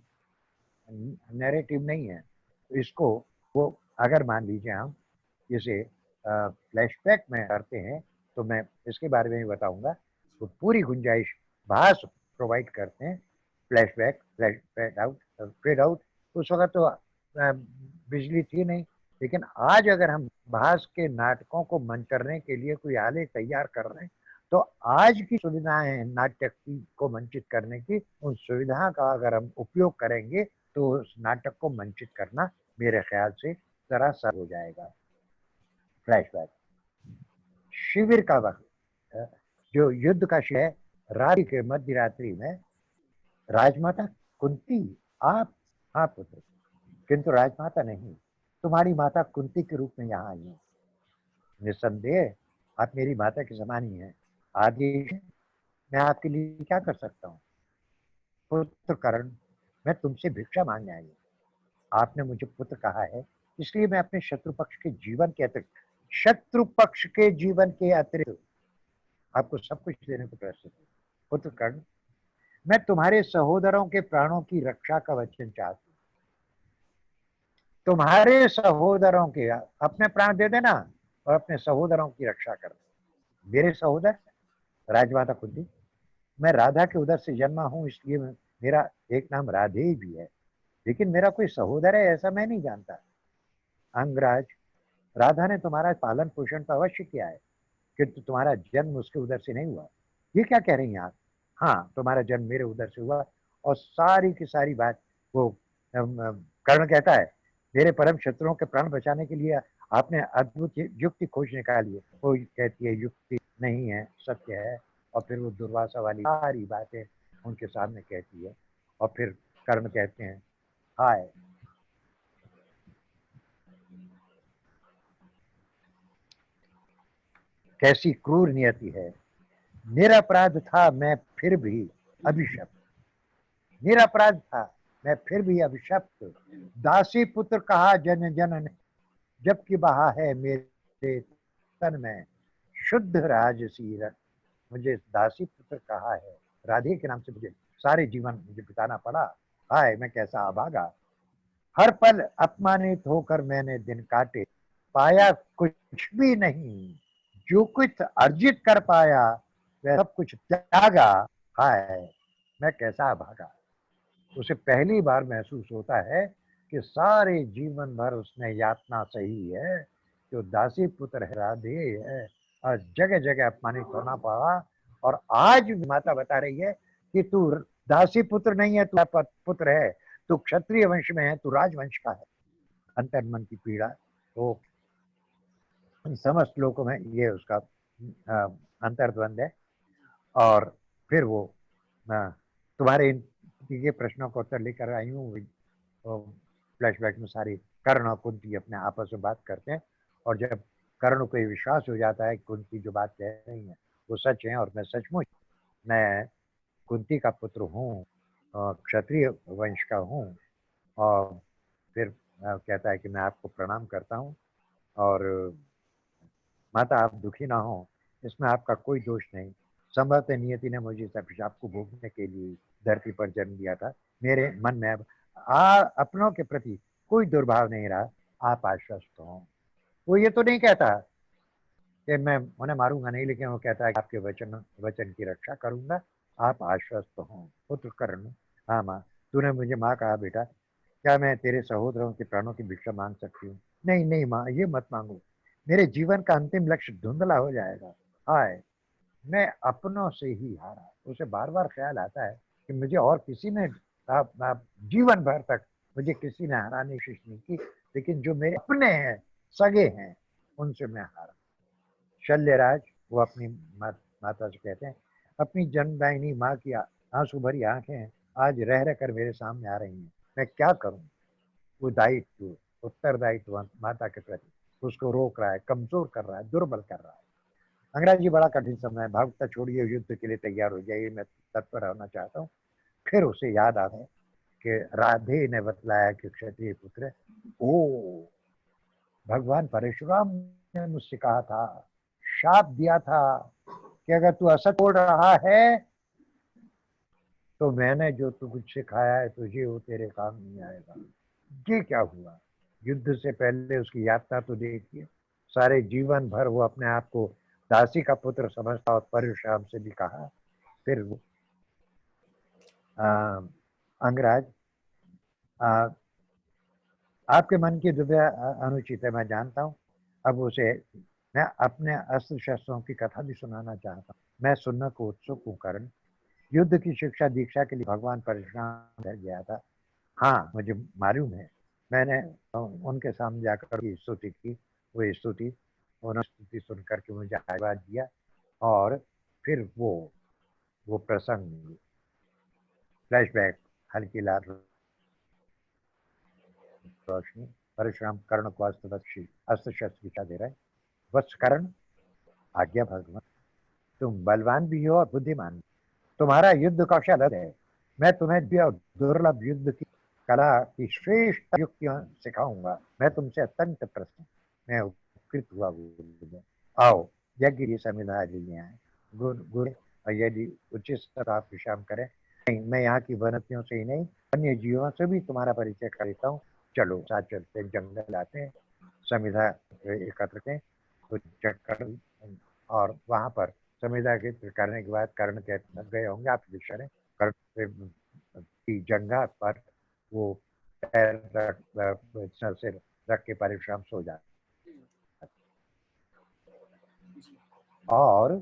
नैरेटिव नहीं है। तो इसको वो अगर मान लीजिए हम इसे फ्लैशबैक में करते हैं तो मैं इसके बारे में भी बताऊंगा। तो पूरी गुंजाइश भास प्रोवाइड करते हैं। फ्लैशबैक, फेड आउट, उस वक्त तो बिजली थी नहीं, लेकिन आज अगर हम भास के नाटकों को मंच करने के लिए कोई आलेख तैयार कर रहे हैं तो आज की सुविधाएं हैं नाटक को मंचित करने की, उन सुविधा का अगर हम उपयोग करेंगे तो उस नाटक को मंचित करना मेरे ख्याल से जरा सर हो जाएगा। फ्लैशबैक, शिविर का वक्त, जो युद्ध का है, रात्रि के मध्य रात्रि में राजमाता कुंती, आप पुत्र, किंतु राजमाता नहीं, तुम्हारी माता कुंती के रूप में यहाँ आई है। निस्संदेह आप मेरी माता के समान ही हैं। आदेश, मैं आपके लिए क्या कर सकता हूँ? पुत्र कर्ण, मैं तुमसे भिक्षा मांगने आई हूँ। आपने मुझे पुत्र कहा है, इसलिए मैं अपने शत्रु पक्ष के जीवन के अतिरिक्त आपको सब कुछ देने को प्रस्तुत हूँ। पुत्र कर्ण, मैं तुम्हारे सहोदरों के प्राणों की रक्षा का वचन चाहती हूँ। तुम्हारे सहोदरों के, अपने प्राण दे देना और अपने सहोदरों की रक्षा कर। मेरे सहोदर, राजमाता कुंती, मैं राधा के उदर से जन्मा हूं, इसलिए मेरा एक नाम राधे भी है, लेकिन मेरा कोई सहोदर है ऐसा मैं नहीं जानता। अंगराज, राधा ने तुम्हारा पालन पोषण तो अवश्य किया है, किंतु तुम्हारा जन्म उसके उदर से नहीं हुआ। ये क्या कह रही हैं आप? हाँ, तुम्हारा जन्म मेरे उदर से हुआ। और सारी की सारी बात वो कर्ण कहता है, मेरे परम शत्रुओं के प्राण बचाने के लिए आपने अद्भुत युक्ति खोज निकाली है। वो कहती है युक्ति नहीं है, सत्य है। और फिर वो दुर्वासा वाली सारी बातें उनके सामने कहती है। और फिर कर्ण कहते हैं, हाय, कैसी क्रूर नियति है, निरपराध था मैं फिर भी अभिशप्त, निरपराध था मैं फिर भी अभिशप्त, दासी पुत्र कहा जन जन ने, जबकि बहा है मेरे तन में शुद्ध राजसी रक्त। मुझे दासी पुत्र कहा है, राधे के नाम से मुझे सारे जीवन मुझे बिताना पड़ा। हाय, मैं कैसा अभागा, हर पल अपमानित होकर मैंने दिन काटे, पाया कुछ भी नहीं, जो कुछ अर्जित कर पाया वह सब कुछ त्यागा। हाय, मैं कैसा अभागा। उसे पहली बार महसूस होता है कि सारे जीवन भर उसने यातना सही है, जो दासी पुत्र है, राधे है, और जगह जगह अपमानित होना पड़ा। और आज माता बता रही है कि तू दासी पुत्र नहीं है, तू पुत्र है, तू क्षत्रिय वंश में है, तू राजवंश का है। अंतर्मन की पीड़ा तो समस्त लोगों में ये उसका अंतर्द्वंद है। और फिर वो तुम्हारे ये प्रश्नों को उत्तर लेकर आई हूँ। फ्लैशबैक में सारी कर्ण और कुंती अपने आपस में बात करते हैं, और जब कर्ण को विश्वास हो जाता है कि कुंती जो बात कह रही है वो सच है और मैं सचमुच मैं कुंती का पुत्र हूँ, क्षत्रिय वंश का हूँ, और फिर कहता है कि मैं आपको प्रणाम करता हूँ, और माता आप दुखी ना हो, इसमें आपका कोई दोष नहीं। संभवतः नियति ने मुझे अभिशाप को भोगने के लिए धरती पर जन्म दिया था। मेरे मन में अब अपनों के प्रति कोई दुर्भाव नहीं रहा, आप आश्वस्त हो। वो ये तो नहीं कहता कि मैं उन्हें मारूंगा नहीं, लेकिन वो कहता है कि आपके वचन की रक्षा करूंगा, आप आश्वस्त हो। पुत्र कर्ण, हाँ माँ, तूने मुझे माँ कहा बेटा, क्या मैं तेरे सहोदरों के प्राणों की भिक्षा मांग सकती हूँ? नहीं नहीं माँ, ये मत मांगो, मेरे जीवन का अंतिम लक्ष्य धुंधला हो जाएगा। हाय, मैं अपनों से ही हारा। उसे बार बार ख्याल आता है कि मुझे और किसी ने जीवन भर तक मुझे किसी ने हराने की कोशिश नहीं की, लेकिन जो मेरे अपने हैं, सगे हैं, उनसे मैं हारा। शल्यराज वो अपनी माता से कहते हैं, अपनी जन्मदायिनी माँ की आंसू भरी आंखें आज रह रह कर मेरे सामने आ रही हैं, मैं क्या करूं? वो दायित्व, उत्तरदायित्व माता के प्रति उसको रोक रहा है, कमजोर कर रहा है, दुर्बल कर रहा है। अंग्रेजी बड़ा कठिन समय है, भागवता छोड़िए, युद्ध के लिए तैयार हो जाइए, मैं तत्पर होना चाहता हूँ। फिर उसे याद आता है कि राधे ने बतलाया कि क्षत्रिय पुत्र, ओ भगवान परशुराम ने मुझसे कहा था, शाप दिया था कि अगर तू असत बोल रहा है तो मैंने जो तुझे सिखाया है तुझे वो तेरे काम नहीं आएगा। ये क्या हुआ? युद्ध से पहले उसकी यात्रा तो देखिए, सारे जीवन भर वो अपने आप को दासी का पुत्र समझता और परशुराम से भी कहा। फिर वो अंगराज, आपके मन की दुविधा अनुचित है, मैं जानता हूँ। अब उसे मैं अपने अस्त्र शस्त्रों की कथा भी सुनाना चाहता हूँ। मैं सुनने को उत्सुक हूँ कर्ण। युद्ध की शिक्षा दीक्षा के लिए भगवान परशुराम घर गया था। हाँ, मुझे मालूम है। मैंने उनके सामने जाकर स्तुति की, वो स्तुति, उन्होंने स्तुति सुन करके मुझे आशीर्वाद दिया, और फिर वो प्रसंग, फ्लैशबैक, हल्की लाल रोशनी, परशुराम कर्ण को अस्त्र शस्त्र शिक्षा दे रहे। वत्स कर्ण, आज्ञा भगवान, तुम बलवान भी हो और बुद्धिमान भी। तुम्हारा युद्ध कौशल है, मैं तुम्हें दुर्लभ युद्ध की कला की श्रेष्ठ युक्तियां सिखाऊंगा। मैं तुमसे अत्यंत प्रसन्न, मैं उपकृत हुआ। आओ, यज्ञ की संविधा लिए आए। गुरु, और यदि उचित आप विश्राम करें। नहीं, मैं यहाँ की वनस्पतियों से ही नहीं, अन्य जीवों से भी तुम्हारा परिचय कर देता हूँ। चलो साथ चलते, जंगल आते हैं, संविधा एकत्र करें तो चक्कर, और वहां पर संविदा के करने के बाद कर्ण के थक गए होंगे, आप विचारें, कर्ण की जंगा पर वो पैर सर से रख के परिश्रम सो जाते। और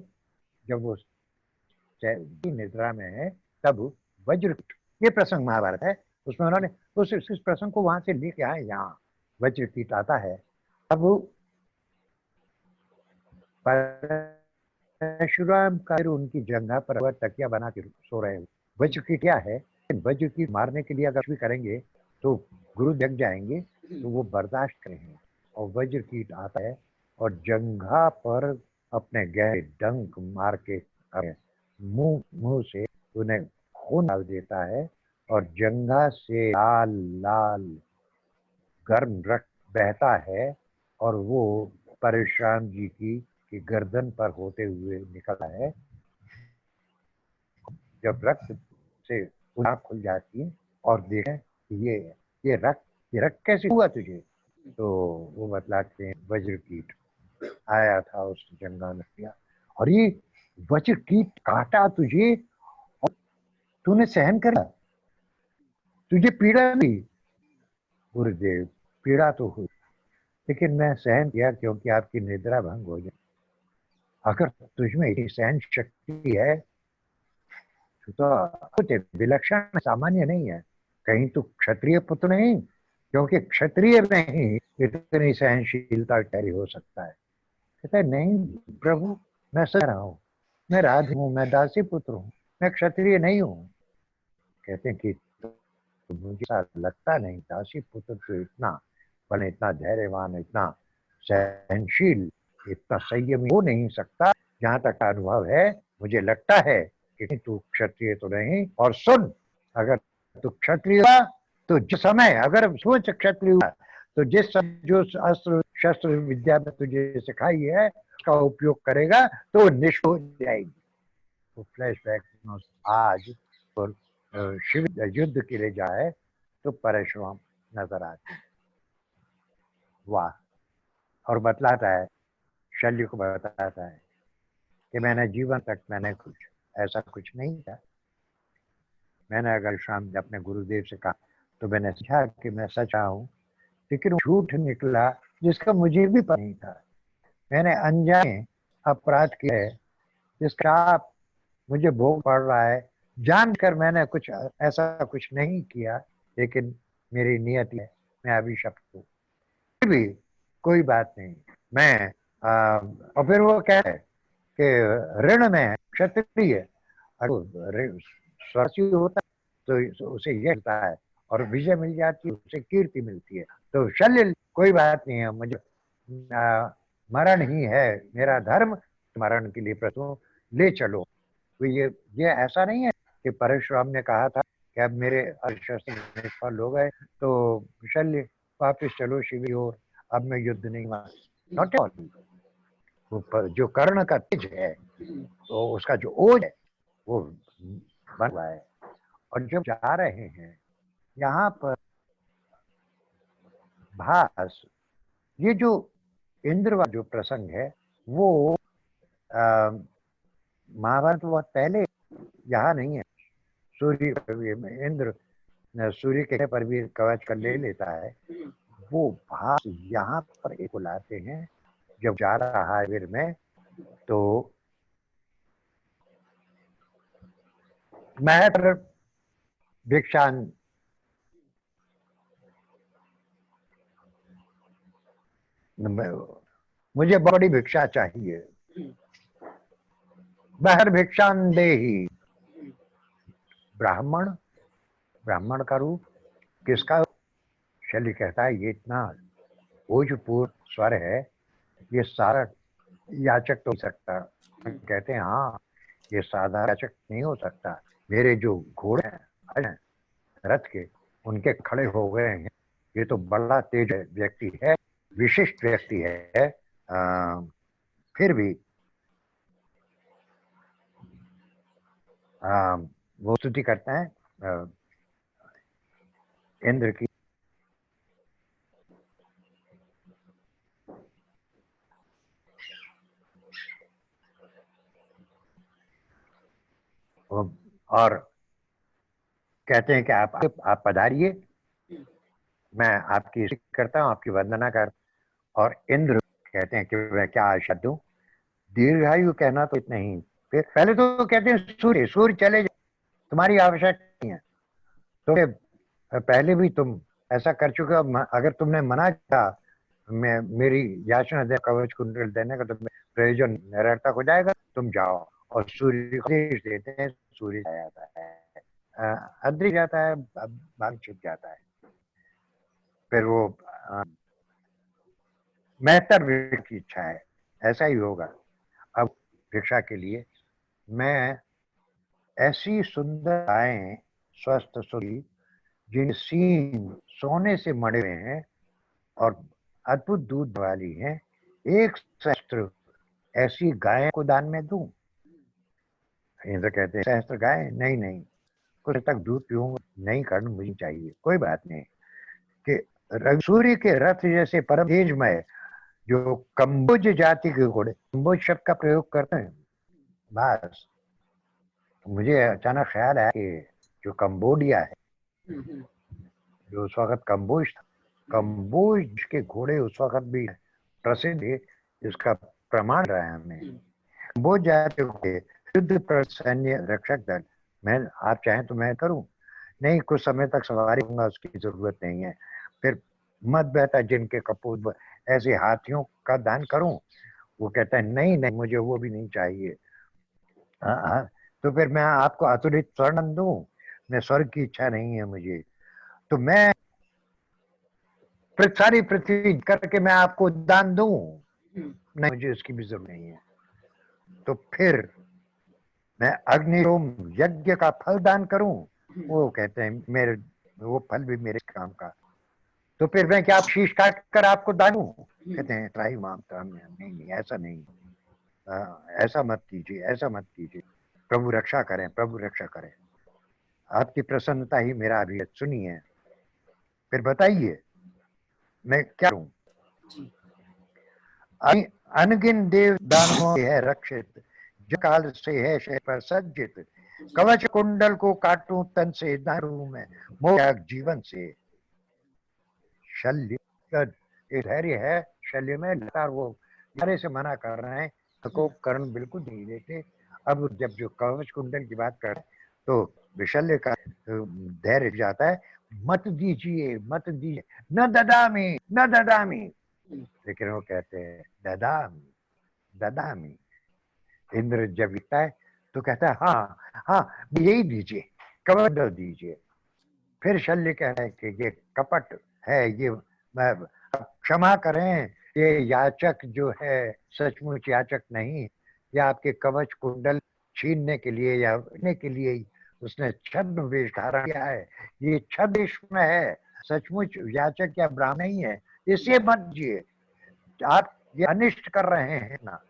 जब वो निद्रा में है तब वज्र, ये प्रसंग महाभारत है, उसमें उन्होंने उस प्रसंग को वहां से लेके आए यहाँ। वज्र कीट आता है, अब परशुराम का उनकी जंगा पर तकिया बना के सो रहे। वज्र कीट क्या है? वज्र कीट मारने के लिए अगर भी करेंगे तो गुरु जग जाएंगे, तो वो बर्दाश्त करेंगे। और वज्र कीट आता है और जंघा पर अपने गहरे डंक मार के मुंह से उन्हें खून डाल देता है, और जंघा से लाल लाल गर्म रक्त बहता है, और वो परशुराम जी की गर्दन पर होते हुए निकलता है। जब रक्त से आँख खुल जाती है और देखें ये रक्त कैसे हुआ तुझे, तो वो बतलाते हैं वज्र कीट आया था उस जंगल में किया, और ये वज्र कीट काटा तुझे और तूने सहन करा, तुझे पीड़ा भी। गुरुदेव, पीड़ा तो हुई, लेकिन मैं सहन किया क्योंकि आपकी निद्रा भंग हो जाए। अगर तुझमें इतनी सहन शक्ति है तो कुछ विलक्षण सामान्य नहीं है। कहीं तो क्षत्रिय पुत्र नहीं, क्योंकि क्षत्रिय में ही इतनी सहनशीलता कार्य हो सकता है। कहता है नहीं प्रभु, मैं सह रहा हूँ, मैं राज हूँ, मैं दासी पुत्र हूँ, मैं क्षत्रिय नहीं हूँ। कहते हैं कि तो मुझे ऐसा लगता नहीं, दासी पुत्र से इतना बने, इतना धैर्यवान, इतना सहनशील, इतना संयमी हो नहीं सकता। जहां तक अनुभव है, मुझे लगता है कि तू क्षत्रिय तो नहीं। और सुन, अगर तू क्षत्रिय हुआ तो जिस समय, अगर सोच क्षत्रिय हुआ तो जिस जो अस्त्र शस्त्र विद्या में तुझे सिखाई है उसका उपयोग करेगा तो निष्ठ हो जाएगी। तो फ्लैशबैक आज और शिव युद्ध के लिए जाए तो परशुराम नजर आते हैं। वाह। और बतलाता है, शल्य को बताता है कि मैंने जीवन तक मैंने कुछ ऐसा कुछ नहीं था। मैंने अगर शाम अपने गुरुदेव से कहा तो मैंने सीखा कि मैं सच्चा हूँ, लेकिन झूठ निकला जिसका मुझे भी पता नहीं था। मैंने अनजाने अपराध किया है जिसका आप मुझे भोग पड़ रहा है। जानकर मैंने कुछ ऐसा कुछ नहीं किया, लेकिन मेरी नियत है, मैं अभिशप्त हूँ। फिर भी कोई बात नहीं, मैं और फिर वो कहते हैं कि ऋण में क्षत्रिय अगर स्वार्थी होता तो उसे यह मिलता है और विजय मिल जाती है, उसे कीर्ति मिलती है। तो शल्य कोई बात नहीं है, मुझे मरण ही है मेरा धर्म, मरण के लिए प्रस्तुत ले चलो। तो ये ऐसा नहीं है कि परशुराम ने कहा था कि अब मेरे शस्त्र निष्फल हो गए तो शल्य वापिस चलो शिव की ओर, अब मैं युद्ध नहीं हुआ। Not all. जो कर्ण का तेज है, तो उसका जो ओज है वो बन हुआ है। और जब जा रहे हैं यहाँ पर भास, ये जो इंद्र का जो प्रसंग है वो महाभारत बहुत पहले, यहाँ नहीं है। सूर्य इंद्र सूर्य के पर भी कवच कर ले लेता है। वो भास यहाँ पर एक बुलाते हैं जब जा रहा है वीर में, तो महर भिक्षान मुझे बड़ी भिक्षा चाहिए, महर भिक्षान दे ही। ब्राह्मण, ब्राह्मण का रूप किसका? शल्य कहता है ये इतना ओजपूर्ण स्वर है, ये सारा याचक तो हो सकता। कहते हैं हाँ, ये साधारण याचक नहीं हो सकता। मेरे जो घोड़े हैं रथ के, उनके खड़े हो गए हैं। ये तो बड़ा तेज व्यक्ति है, विशिष्ट व्यक्ति है। फिर भी वो स्तुति करते हैं इंद्र की। और कहते हैं कि आप पधारिए, मैं आपकी करता हूँ, आपकी वंदना कर। और इंद्र कहते हैं कि मैं क्या आशा दूं? दीर्घायु कहना तो इतना ही। फिर पहले तो कहते हैं सूर्य, सूर्य चले जाए, तुम्हारी आवश्यकता नहीं है। तो पहले भी तुम ऐसा कर चुके हो, अगर तुमने मना किया मैं मेरी याचना दे कवच कुंडल देने का, तो प्रयोजन निरर्थक हो जाएगा, तुम जाओ। और सूर्य को आदेश देते हैं, सूर्य आ जाता है, अदृश्य जाता है, भाग छिप जाता है। फिर वो मेहतर की इच्छा है, ऐसा ही होगा। अब भिक्षा के लिए मैं ऐसी सुंदर गायें, स्वस्थ सुरी, जिन सींग सोने से मड़े हुए हैं और अद्भुत दूध वाली हैं, एक सहस्त्र ऐसी गायें को दान में दूं? इंद्र कहते हैं सहस्त्र गाय नहीं नहीं, कुछ तक दूध पीऊंगा नहीं, करना मुझे चाहिए। कोई बात नहीं कि सूर्य के रथ जैसे परम तेजमय जो कंबोज जाति के घोड़े, कंबोज शब्द का प्रयोग करते हैं। बस मुझे अचानक ख्याल आया कि जो कंबोडिया है, जो उस वक्त कंबोज था, कंबोज के घोड़े उस वक्त भी प्रसिद्ध है, इसका प्रमाण रहा है हमें। कंबोज जाति के युद्ध पर सैन्य रक्षक दल मैं, आप चाहें तो मैं करूं? नहीं, कुछ समय तक सवारी करूंगा, उसकी जरूरत नहीं है। फिर मत बहता जिनके कपूर, ऐसे हाथियों का दान करूं? वो कहता है नहीं नहीं, मुझे वो भी नहीं चाहिए। हाँ हाँ, तो फिर मैं आपको अतुलित स्वर्ण दूं? मैं स्वर्ग की इच्छा नहीं है मुझे, तो मैं सारी पृथ्वी करके मैं आपको दान दूं? नहीं, मुझे उसकी भी जरूरत नहीं है। तो फिर मैं अग्निहोम यज्ञ का फल दान करूं? वो कहते हैं मेरे, वो फल भी मेरे काम का। तो फिर मैं क्या शीश काट कर आपको दान दूं? कहते हैं त्राही मामता, नहीं नहीं, ऐसा नहीं, ऐसा मत कीजिए, ऐसा मत कीजिए। प्रभु रक्षा करें, प्रभु रक्षा करें, आपकी प्रसन्नता ही मेरा अभियत सुनिए। फिर बताइए मैं क्या करूं? अनगिन देव दानवों से है रक्षित, जो काल से है शय पर सज्जित। कवच कुंडल को काटूं तन से, दारू में मोह जीवन से। शल्य का धैर्य है, शल्य में लगातार वो नारे से मना कर रहे हैं, तो कर्ण बिल्कुल नहीं देते। अब जब जो कवच कुंडल की बात करें तो विशल्य का धैर्य जाता है, मत दीजिए मत दीजिए, न ददामी न ददामी। लेकिन वो कहते हैं ददामी ददामी। इंद्र जब लिखता है तो कहता है हाँ हाँ, यही दीजिए, कवच दीजिए। फिर शल्य कह रहे हैं कि ये कपट है, ये क्षमा करें, ये याचक जो है सचमुच याचक नहीं, या आपके कवच कुंडल छीनने के लिए या लेने के लिए ही उसने छद्म वेश धारण किया है। ये छद्म वेश में है, सचमुच याचक या ब्राह्मण नहीं है, इसे मत दीजिए, आप ये अनिष्ट कर रहे हैं ना।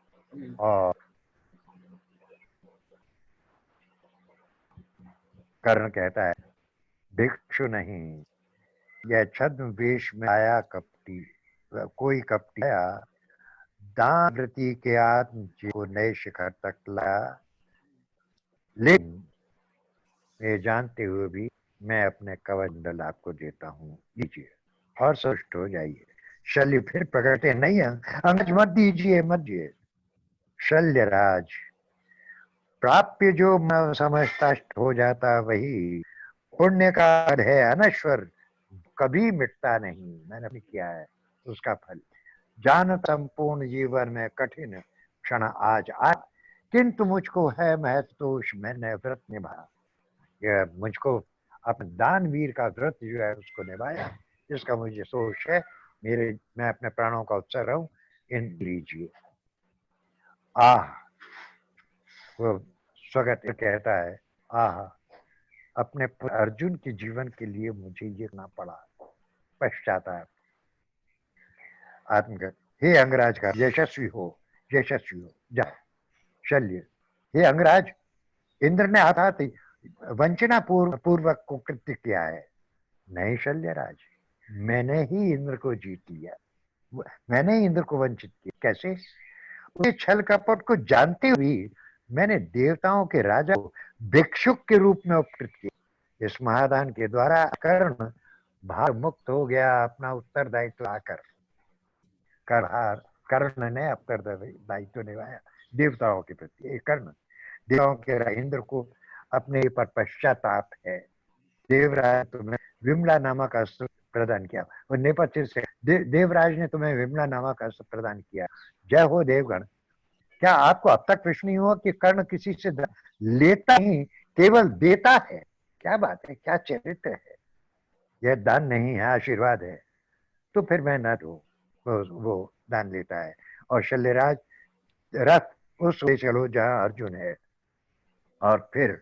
और कर्ण कहता है भिक्षु नहीं, यह छद्म वेश में आया कपटी, कोई कपटी आया, दान वृत्ति के आत्म को नए शिखर तक लाया। लेकिन ये जानते हुए भी मैं अपने कवच कुंडल आपको देता हूँ, दीजिए और संतुष्ट हो जाइए। शल्य फिर पकड़ते नहीं, अंगज मत दीजिए मत दीजिए। शल्यराज, प्राप्य जो मैं समझता हो जाता वही पुण्य का फल है अनश्वर, कभी मिटता नहीं। मैंने भी किया है उसका फल। जान संपूर्ण जीवन में कठिन क्षण आज आ, किंतु मुझको है महत्तोष, मैंने व्रत निभाया। यह मुझको अपने दानवीर का व्रत जो है उसको निभाया, जिसका मुझे सोच है, मेरे मैं अपने प्राणों का उत्सव रहूं, इन लीजिए। आह, वो स्वगत कहता है, आह, अपने अर्जुन के जीवन के लिए मुझे ये करना पड़ा, पश्चाताप। आत्मगत, हे अंगराज का यशस्वी हो, यशस्वी हो जा। शल्य, हे अंगराज, इंद्र ने हठात वंचना पूर्वक को कृत्य किया है। नहीं शल्यराज, मैंने ही इंद्र को जीत लिया, मैंने ही इंद्र को वंचित किया। कैसे? उसके छल कपट को जानते हुए मैंने देवताओं के राजा को भिक्षुक के रूप में उपकृत किया। इस महादान के द्वारा कर्ण भार मुक्त हो गया, अपना उत्तरदायित्व आकर। कर्ण ने उत्तरदायित्व निभाया देवताओं के प्रति। कर्ण देवताओं के इंद्र को अपने पर पश्चाताप है। देवराज तुम्हें विमला नामक अस्त्र प्रदान किया, और नेपथ्य से देवराज ने तुम्हें विमला नामक अस्त्र प्रदान किया। जय हो देवगण। क्या आपको अब तक प्रश्न नहीं हुआ कि कर्ण किसी से लेता नहीं, केवल देता है? क्या बात है, क्या चरित्र है। यह दान नहीं है, आशीर्वाद है। तो फिर मैं न दू, वो दान लेता है। और शल्यराज, रथ उस चलो जहां अर्जुन है। और फिर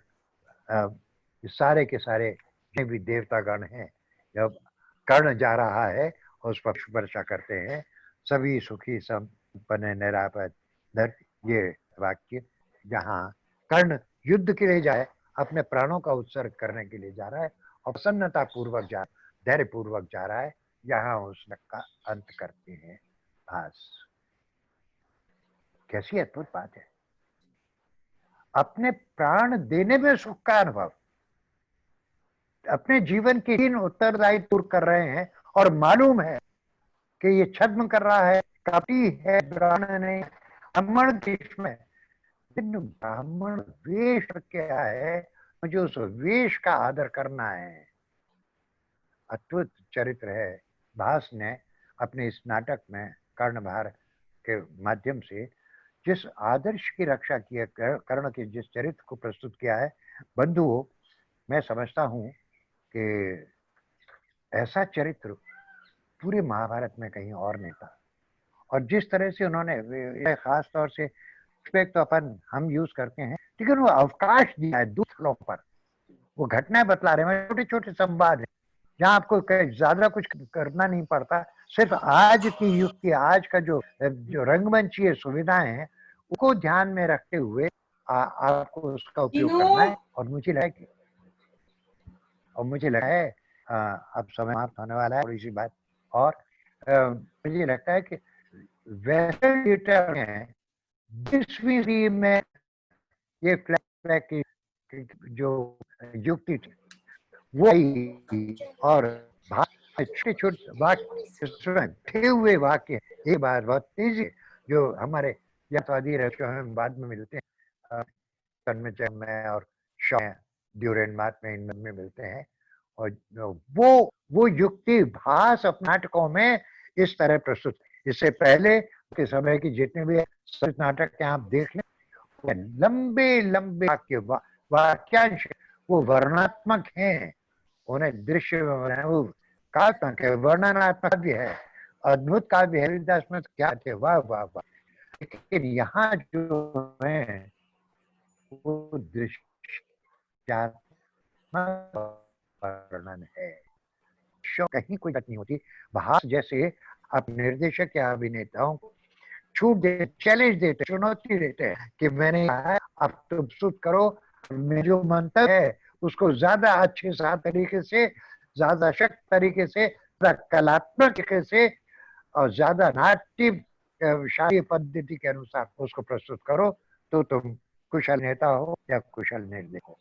सारे के सारे जितने भी देवतागण हैं, जब कर्ण जा रहा है और उस पर वर्षा करते हैं, सभी सुखी संपन्न निरापद धरती, ये वाक्य जहाँ कर्ण युद्ध के लिए जाए, अपने प्राणों का उत्सर्ग करने के लिए जा रहा है और प्रसन्नता पूर्वक धैर्य पूर्वक जा रहा है, यहाँ उसका अंत करते हैं भास। कैसी अद्भुत बात है, अपने प्राण देने में सुख का अनुभव, अपने जीवन के इन उत्तरदायित्व पूर्ण कर रहे हैं, और मालूम है कि ये छद्म कर रहा है, कपटी है, ब्राह्मण नहीं, ब्राह्मण देश में ब्राह्मण वेश क्या है, मुझे उस वेश का आदर करना है। अद्भुत चरित्र है। भास ने अपने इस नाटक में कर्णभार के माध्यम से जिस आदर्श की रक्षा की है, कर्ण के जिस चरित्र को प्रस्तुत किया है, बंधुओं, मैं समझता हूं कि ऐसा चरित्र पूरे महाभारत में कहीं और नहीं था। और जिस तरह से उन्होंने खास तौर से तो अपन हम यूज करते हैं, लेकिन वो अवकाश दिया है दूसरों पर। वो घटनाएं बतला रहे हैं, छोटे छोटे संवाद है जहाँ आपको ज्यादा कुछ करना नहीं पड़ता। सिर्फ आज की युग की आज का जो रंगमंचीय सुविधाएं हैं उसको ध्यान में रखते हुए आपको उसका उपयोग करना है। और मुझे लगा है अब समय समाप्त होने वाला है, थोड़ी सी बात और मुझे लगता है कि वेस्टर्न थिएटर में 20वीं सदी में ये फ्लैशबैक की जो युक्ति थी वो और छोटे छोटे वाक्य थे हुए वाक्य एक बार बहुत तेजी जो हमारे यथावादी रेस्टोरेंट में बाद में मिलते हैं, में और ड्यूरेंट बात में इनमें मिलते हैं। और वो युक्ति भास अपने नाटकों में इस तरह प्रस्तुत। इससे पहले के समय की जितने भी नाटक के आप देख लें, लंबे लंबे वाक्यांश वो वर्णात्मक हैं, उन्हें दृश्य वो काव्यात्मक है, वर्णनात्मक काव्य है, अद्भुत काव्य है। हरिदास में क्या थे, वाह वाह वाह। लेकिन यहाँ जो है वो दृश्यात्मक वर्णन है, कहीं कोई बात नहीं होती। भास जैसे अब निर्देशक या अभिनेताओं को छूट दे, चैलेंज देते, चुनौती देते हैं कि मैंने अब तो प्रस्तुत करो, मेरे जो मंतव्य है उसको ज्यादा अच्छे तरीके से, ज्यादा शक्त तरीके से, कलात्मक तरीके से और ज्यादा नाट्य शास्त्रीय पद्धति के अनुसार उसको प्रस्तुत करो, तो तुम कुशल नेता हो या कुशल निर्देशक हो।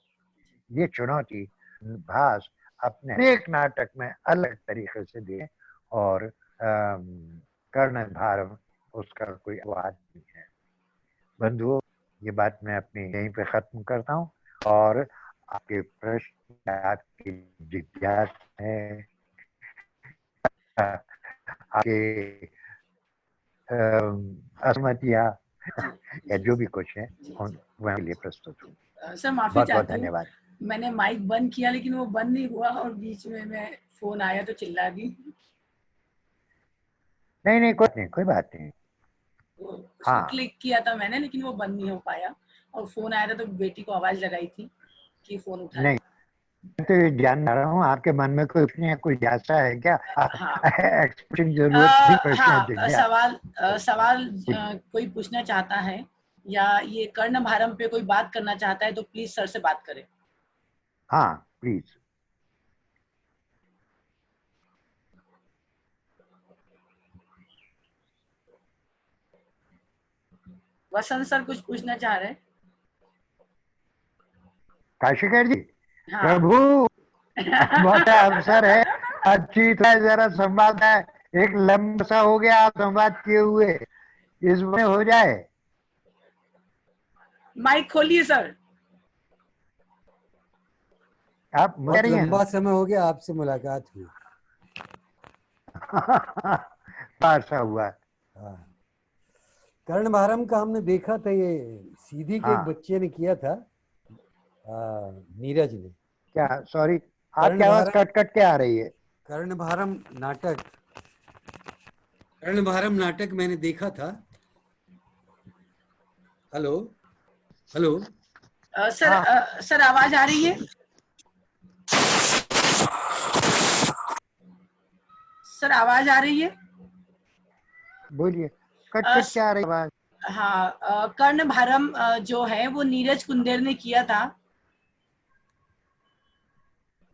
ये चुनौती भास अपने एक नाटक में अलग तरीके से दिए और कर्णभार उसका कोई वाद नहीं है। बंधुओं, ये बात मैं अपनी यहीं पे खत्म करता हूँ और आपके प्रश्न, आपकी जिज्ञासा है, आपके असहमतियां या जो भी कुछ है वह लिए प्रस्तुत हूँ।
सर माफी
बहुत बहुत
चाहती हूँ,
धन्यवाद।
मैंने माइक बंद किया लेकिन वो बंद नहीं हुआ और बीच में मैं फोन आया तो चिल्ला दी।
नहीं कोई बात नहीं। हाँ,
क्लिक किया था मैंने लेकिन वो बंद नहीं हो पाया और फोन आया था तो बेटी को आवाज लगाई थी कि फोन उठा
नहीं तो ये जान रहा हूँ आपके मन में कोई कोई जिज्ञासा है क्या?
हाँ
एक्सप्रेशन जरूरत नहीं,
हाँ सवाल कोई पूछना चाहता है या ये कर्णभारम पे कोई बात करना चाहता है तो प्लीज सर से बात करें।
हाँ प्लीज।
वसंत सर कुछ पूछना चाह रहे हैं?
काशीकर जी,
हाँ।
प्रभु बहुत अवसर है, अच्छी तरह जरा संवाद है, एक लंबा सा हो गया आप संवाद किए हुए, इसमें हो जाए।
माइक खोलिए सर।
आप
बहुत लंबा समय हो गया आपसे मुलाकात हुई।
ऐसा हुआ।
हाँ, कर्णभारम का हमने देखा था, ये सीधी के एक बच्चे ने किया था, नीरज ने।
क्या? सॉरी, आपकी आवाज कट के आ रही है।
कर्णभारम नाटक मैंने देखा था। हेलो हेलो
सर सर आवाज आ रही है? सर आवाज आ रही है?
बोलिए, कट क्या आ रही आवाज?
हाँ, कर्णभारम जो है वो नीरज कुंदेर ने किया था।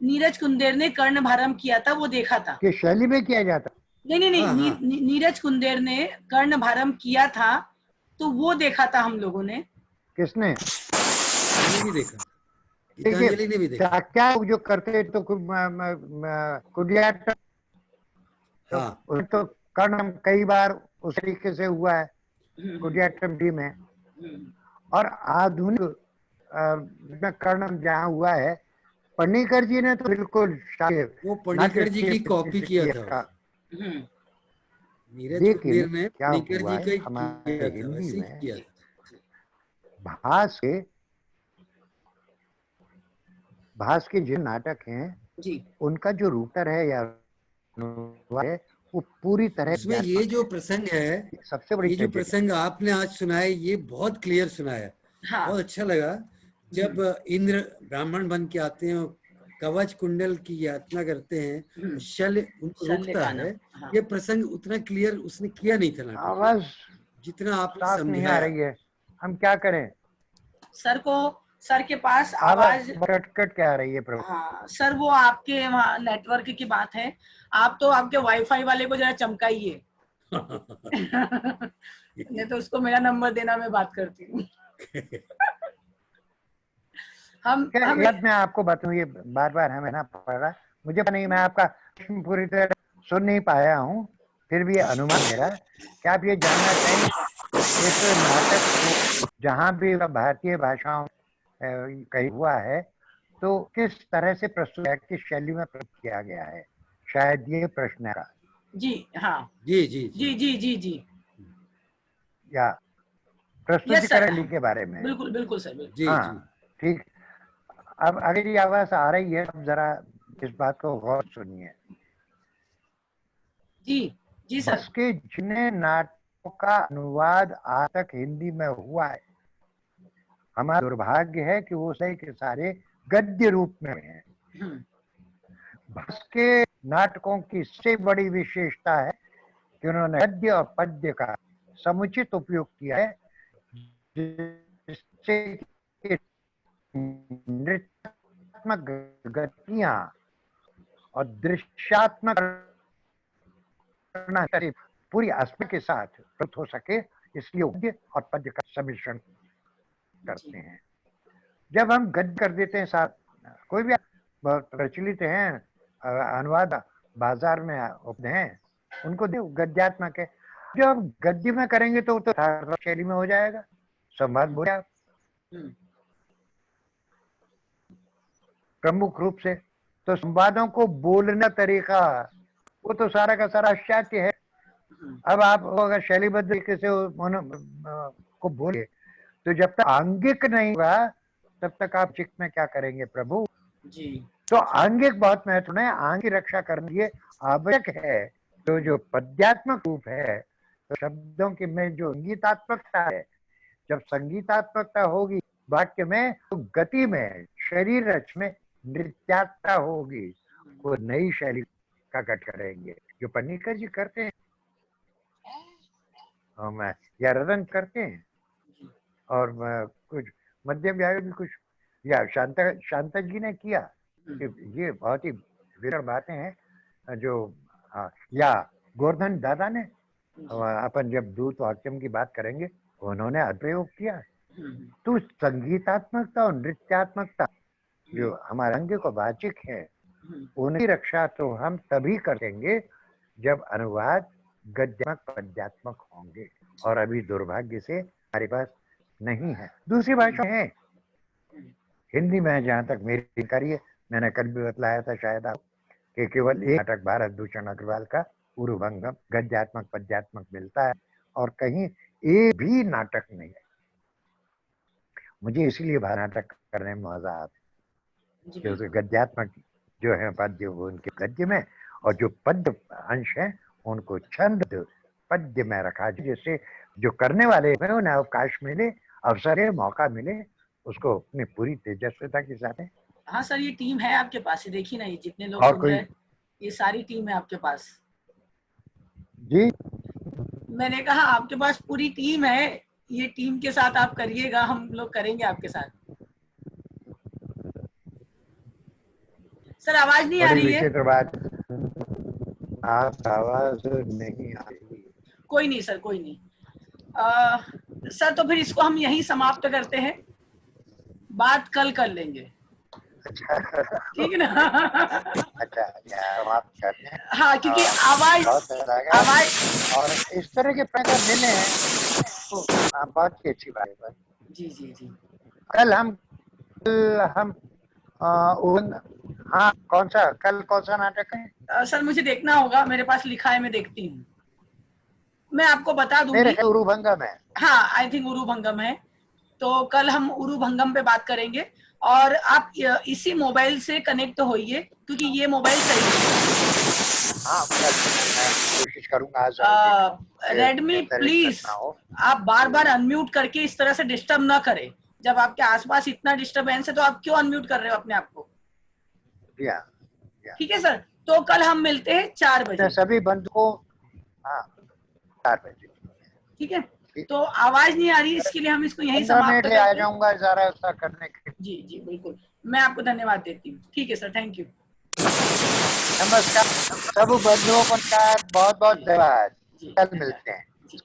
नीरज कुंदेर ने कर्णभारम किया था, वो देखा था।
किस शैली में किया जाता?
नहीं, नीरज कुंदेर ने कर्णभारम किया था तो वो देखा था हम लोगों ने।
किसने?
मैंने भी देखा, गीतांजलि ने भी देखा।
क्या जो करते तो कुडियाट्टम, तो कर्ण कई बार उस तरीके से हुआ है कुडियाट्टम टी में। और आधुनिक कर्णम जहाँ हुआ है, पन्नीकर जी ने तो बिल्कुल
वो पन्नीकर जी की कॉपी किया था।
हम्म,
नीरज
लेकिन
कुंदेर ने
क्या
पन्नीकर
हुआ
जी का
है
ही
हमारे
किया था,
हिंदी
वैसे ही
में
किया था।
भास के जो नाटक हैं
जी
उनका जो रूटर है या अनुवाद है वो पूरी तरह
उसमें ये
ज्ञात्मक
जो
है।
प्रसंग है,
सबसे बड़ी
ये जो
ट्रेजेडी।
प्रसंग आपने आज सुनाया, ये बहुत क्लियर सुनाया,
हाँ
बहुत अच्छा लगा। जब इंद्र ब्राह्मण बन के आते हैं और कवच कुंडल की यातना करते हैं और शल्य उनको
शल्य
रोकता
गाना,
है,
हाँ।
ये प्रसंग उतना क्लियर उसने किया नहीं था नाटक में,
आवाज
जितना आपने
साफ नहीं आ
समझाया।
रही है, हम क्या करें?
सर के पास
आवाज
आवाज,
कट कट के आ रही है प्रभु।
हाँ सर, वो आपके वहाँ नेटवर्क की बात है। आप तो आपके वाईफाई वाले को जरा चमकाइए। नहीं तो उसको मेरा नंबर देना, मैं बात करती हूँ। हम
याद मैं आपको बताऊं, ये बार बार हमें ना पड़ रहा, मुझे पता नहीं, मैं आपका प्रश्न पूरी तरह सुन नहीं पाया हूँ, फिर भी अनुमान मेरा क्या आप ये जानना चाहेंगे इस नाटक को जहाँ भी भारतीय भाषाओं कहीं हुआ है तो किस तरह से प्रस्तुत है, किस शैली में प्रस्तुत किया गया है? शायद ये प्रश्न है
जी हाँ,
जी जी
जी जी जी जी,
या
यस सर,
प्रस्तुतिकरण के बारे में।
बिल्कुल बिल्कुल सर, बिल्कुल।
जी जी।
हाँ ठीक। अब अगर ये आवाज आ रही है, अब जरा इस बात को गौर सुनिए।
जी जी सर।
बस के जितने नाटकों का अनुवाद आज तक हिंदी में हुआ है, हमारा दुर्भाग्य है कि वो सही के सारे गद्य रूप में हैं। बस के नाटकों की सबसे बड़ी विशेषता है कि उन्होंने गद्य और पद्य का समुचित उपयोग किया है, जिससे नृत्यात्मक गतियां और दृश्यात्मक पूरी अस्मिता के साथ प्रस्तुत हो सके, इसलिए गद्य और पद्य का सम्मिश्रण करते हैं। जब हम गद्य कर देते हैं साथ, कोई भी बहुत प्रचलित हैं अनुवाद बाजार में उपलब्ध हैं, उनको गद्यात्मक है। जो हम गद्य में करेंगे तो शैली में हो जाएगा, संवाद बोले आप प्रमुख रूप से, तो संवादों को बोलना तरीका वो तो सारा का सारा शाक्य है। अब आप अगर शैलीबद्ध तरीके से को बोले तो जब तक आंगिक नहीं होगा तब तक आप चिक में क्या करेंगे प्रभु
जी।
तो आंगिक बहुत महत्वपूर्ण है, आंग की रक्षा करने ये आवश्यक है। तो जो पद्यात्मक रूप है, तो शब्दों की में जो संगीतात्मकता है, जब संगीतात्मकता होगी वाक्य में तो गति में, शरीर रच में नृत्यात्मकता होगी, वो नई शैली का गठन करेंगे, जो पन्नीकर जी करते हैं और या रतन करते हैं, और कुछ मध्यम व्यायोग भी कुछ, या शांता जी ने किया। ये बहुत ही विरल बातें हैं जो या गोवर्धन दादा ने, अपन जब दूत वाक्यम की बात करेंगे, उन्होंने प्रयोग किया। तो संगीतात्मकता और नृत्यात्मकता जो हमारे अंग को वाचिक है, उनकी रक्षा तो हम तभी करेंगे जब अनुवाद गद्यात्मक पद्यात्मक होंगे, और अभी दुर्भाग्य से हमारे पास नहीं है। दूसरी भाषा है हिंदी में, जहां तक मेरी जानकारी है, मैंने कल भी बतलाया था शायद आप, कि केवल एक नाटक भारत भूषण अग्रवाल का उरुभंगम गद्यात्मक पद्यात्मक मिलता है, और कहीं एक भी नाटक नहीं है। मुझे इसीलिए नाटक करने में मजा आता है, क्योंकि गद्यात्मक जो है पद्य वो उनके गद्य में, और जो पद्य अंश है उनको छंद पद्य में रखा, जिससे जो करने वाले हैं उन्हें अवकाश मिले, अवसर मौका मिले, उसको अपनी पूरी तेजस्विता के साथ।
हाँ सर, ये टीम है आपके पास, ये देखिए ना, ये जितने लोग
और
सुन
कोई
रहे हैं, ये सारी टीम है आपके पास।
जी,
मैंने कहा आपके पास पूरी टीम है, ये टीम के साथ आप करिएगा, हम लोग करेंगे आपके साथ। सर आवाज नहीं आ
बड़ी
रही है?
विचित्र बात, आप आवाज नहीं आ रही।
कोई नहीं सर, कोई नहीं। सर तो फिर इसको हम यहीं समाप्त करते हैं, बात कल कर लेंगे,
अच्छा
ठीक है ना?
अच्छा, आप करते हैं।
हाँ, क्योंकि आवाज
और इस तरह के प्रकार मिले हैं तो बहुत ही अच्छी बात है।
जी जी जी।
कल हम कल हम हाँ, कौन सा नाटक है?
सर मुझे देखना होगा, मेरे पास लिखा है, मैं देखती हूँ, मैं आपको बता
मेरे
दूंगी।
ख्याल उरुभंगम है।
हाँ, आई थिंक उरुभंगम है। तो कल हम उरुभंगम पे बात करेंगे, और आप इसी मोबाइल से कनेक्ट होइए, क्योंकि ये मोबाइल सही है।
हाँ, मैं कोशिश करूंगा आज जरूर देखूं,
रेडमी
इंटरेक्शन
प्लीज,
ना हो।
आप बार बार अनम्यूट करके इस तरह से डिस्टर्ब ना करें। जब आपके आसपास इतना डिस्टर्बेंस है तो आप क्यों अनम्यूट कर रहे हो अपने आप को?
जी हाँ, जी हाँ।
ठीक है सर, तो कल हम मिलते हैं 4
मैं
बजे।
सभी बंधुओं, हाँ, 4 बजे।
ठीक है, तो आवाज नहीं आ रही, इसके लिए हम इसको यहीं
15
समाप्त
मिनट ले आ
करते हैं।
जाऊंगा जरा उसका करने के लिए।
जी जी बिल्कुल, मैं आपको धन्यवाद देती हूँ। ठीक है सर, थैंक यू।
नमस्कार, सब बंधुओं को नमस्कार, बहुत बहुत धन्यवाद।
जी
कल
धन्यवाद।
मिलते हैं।
जी।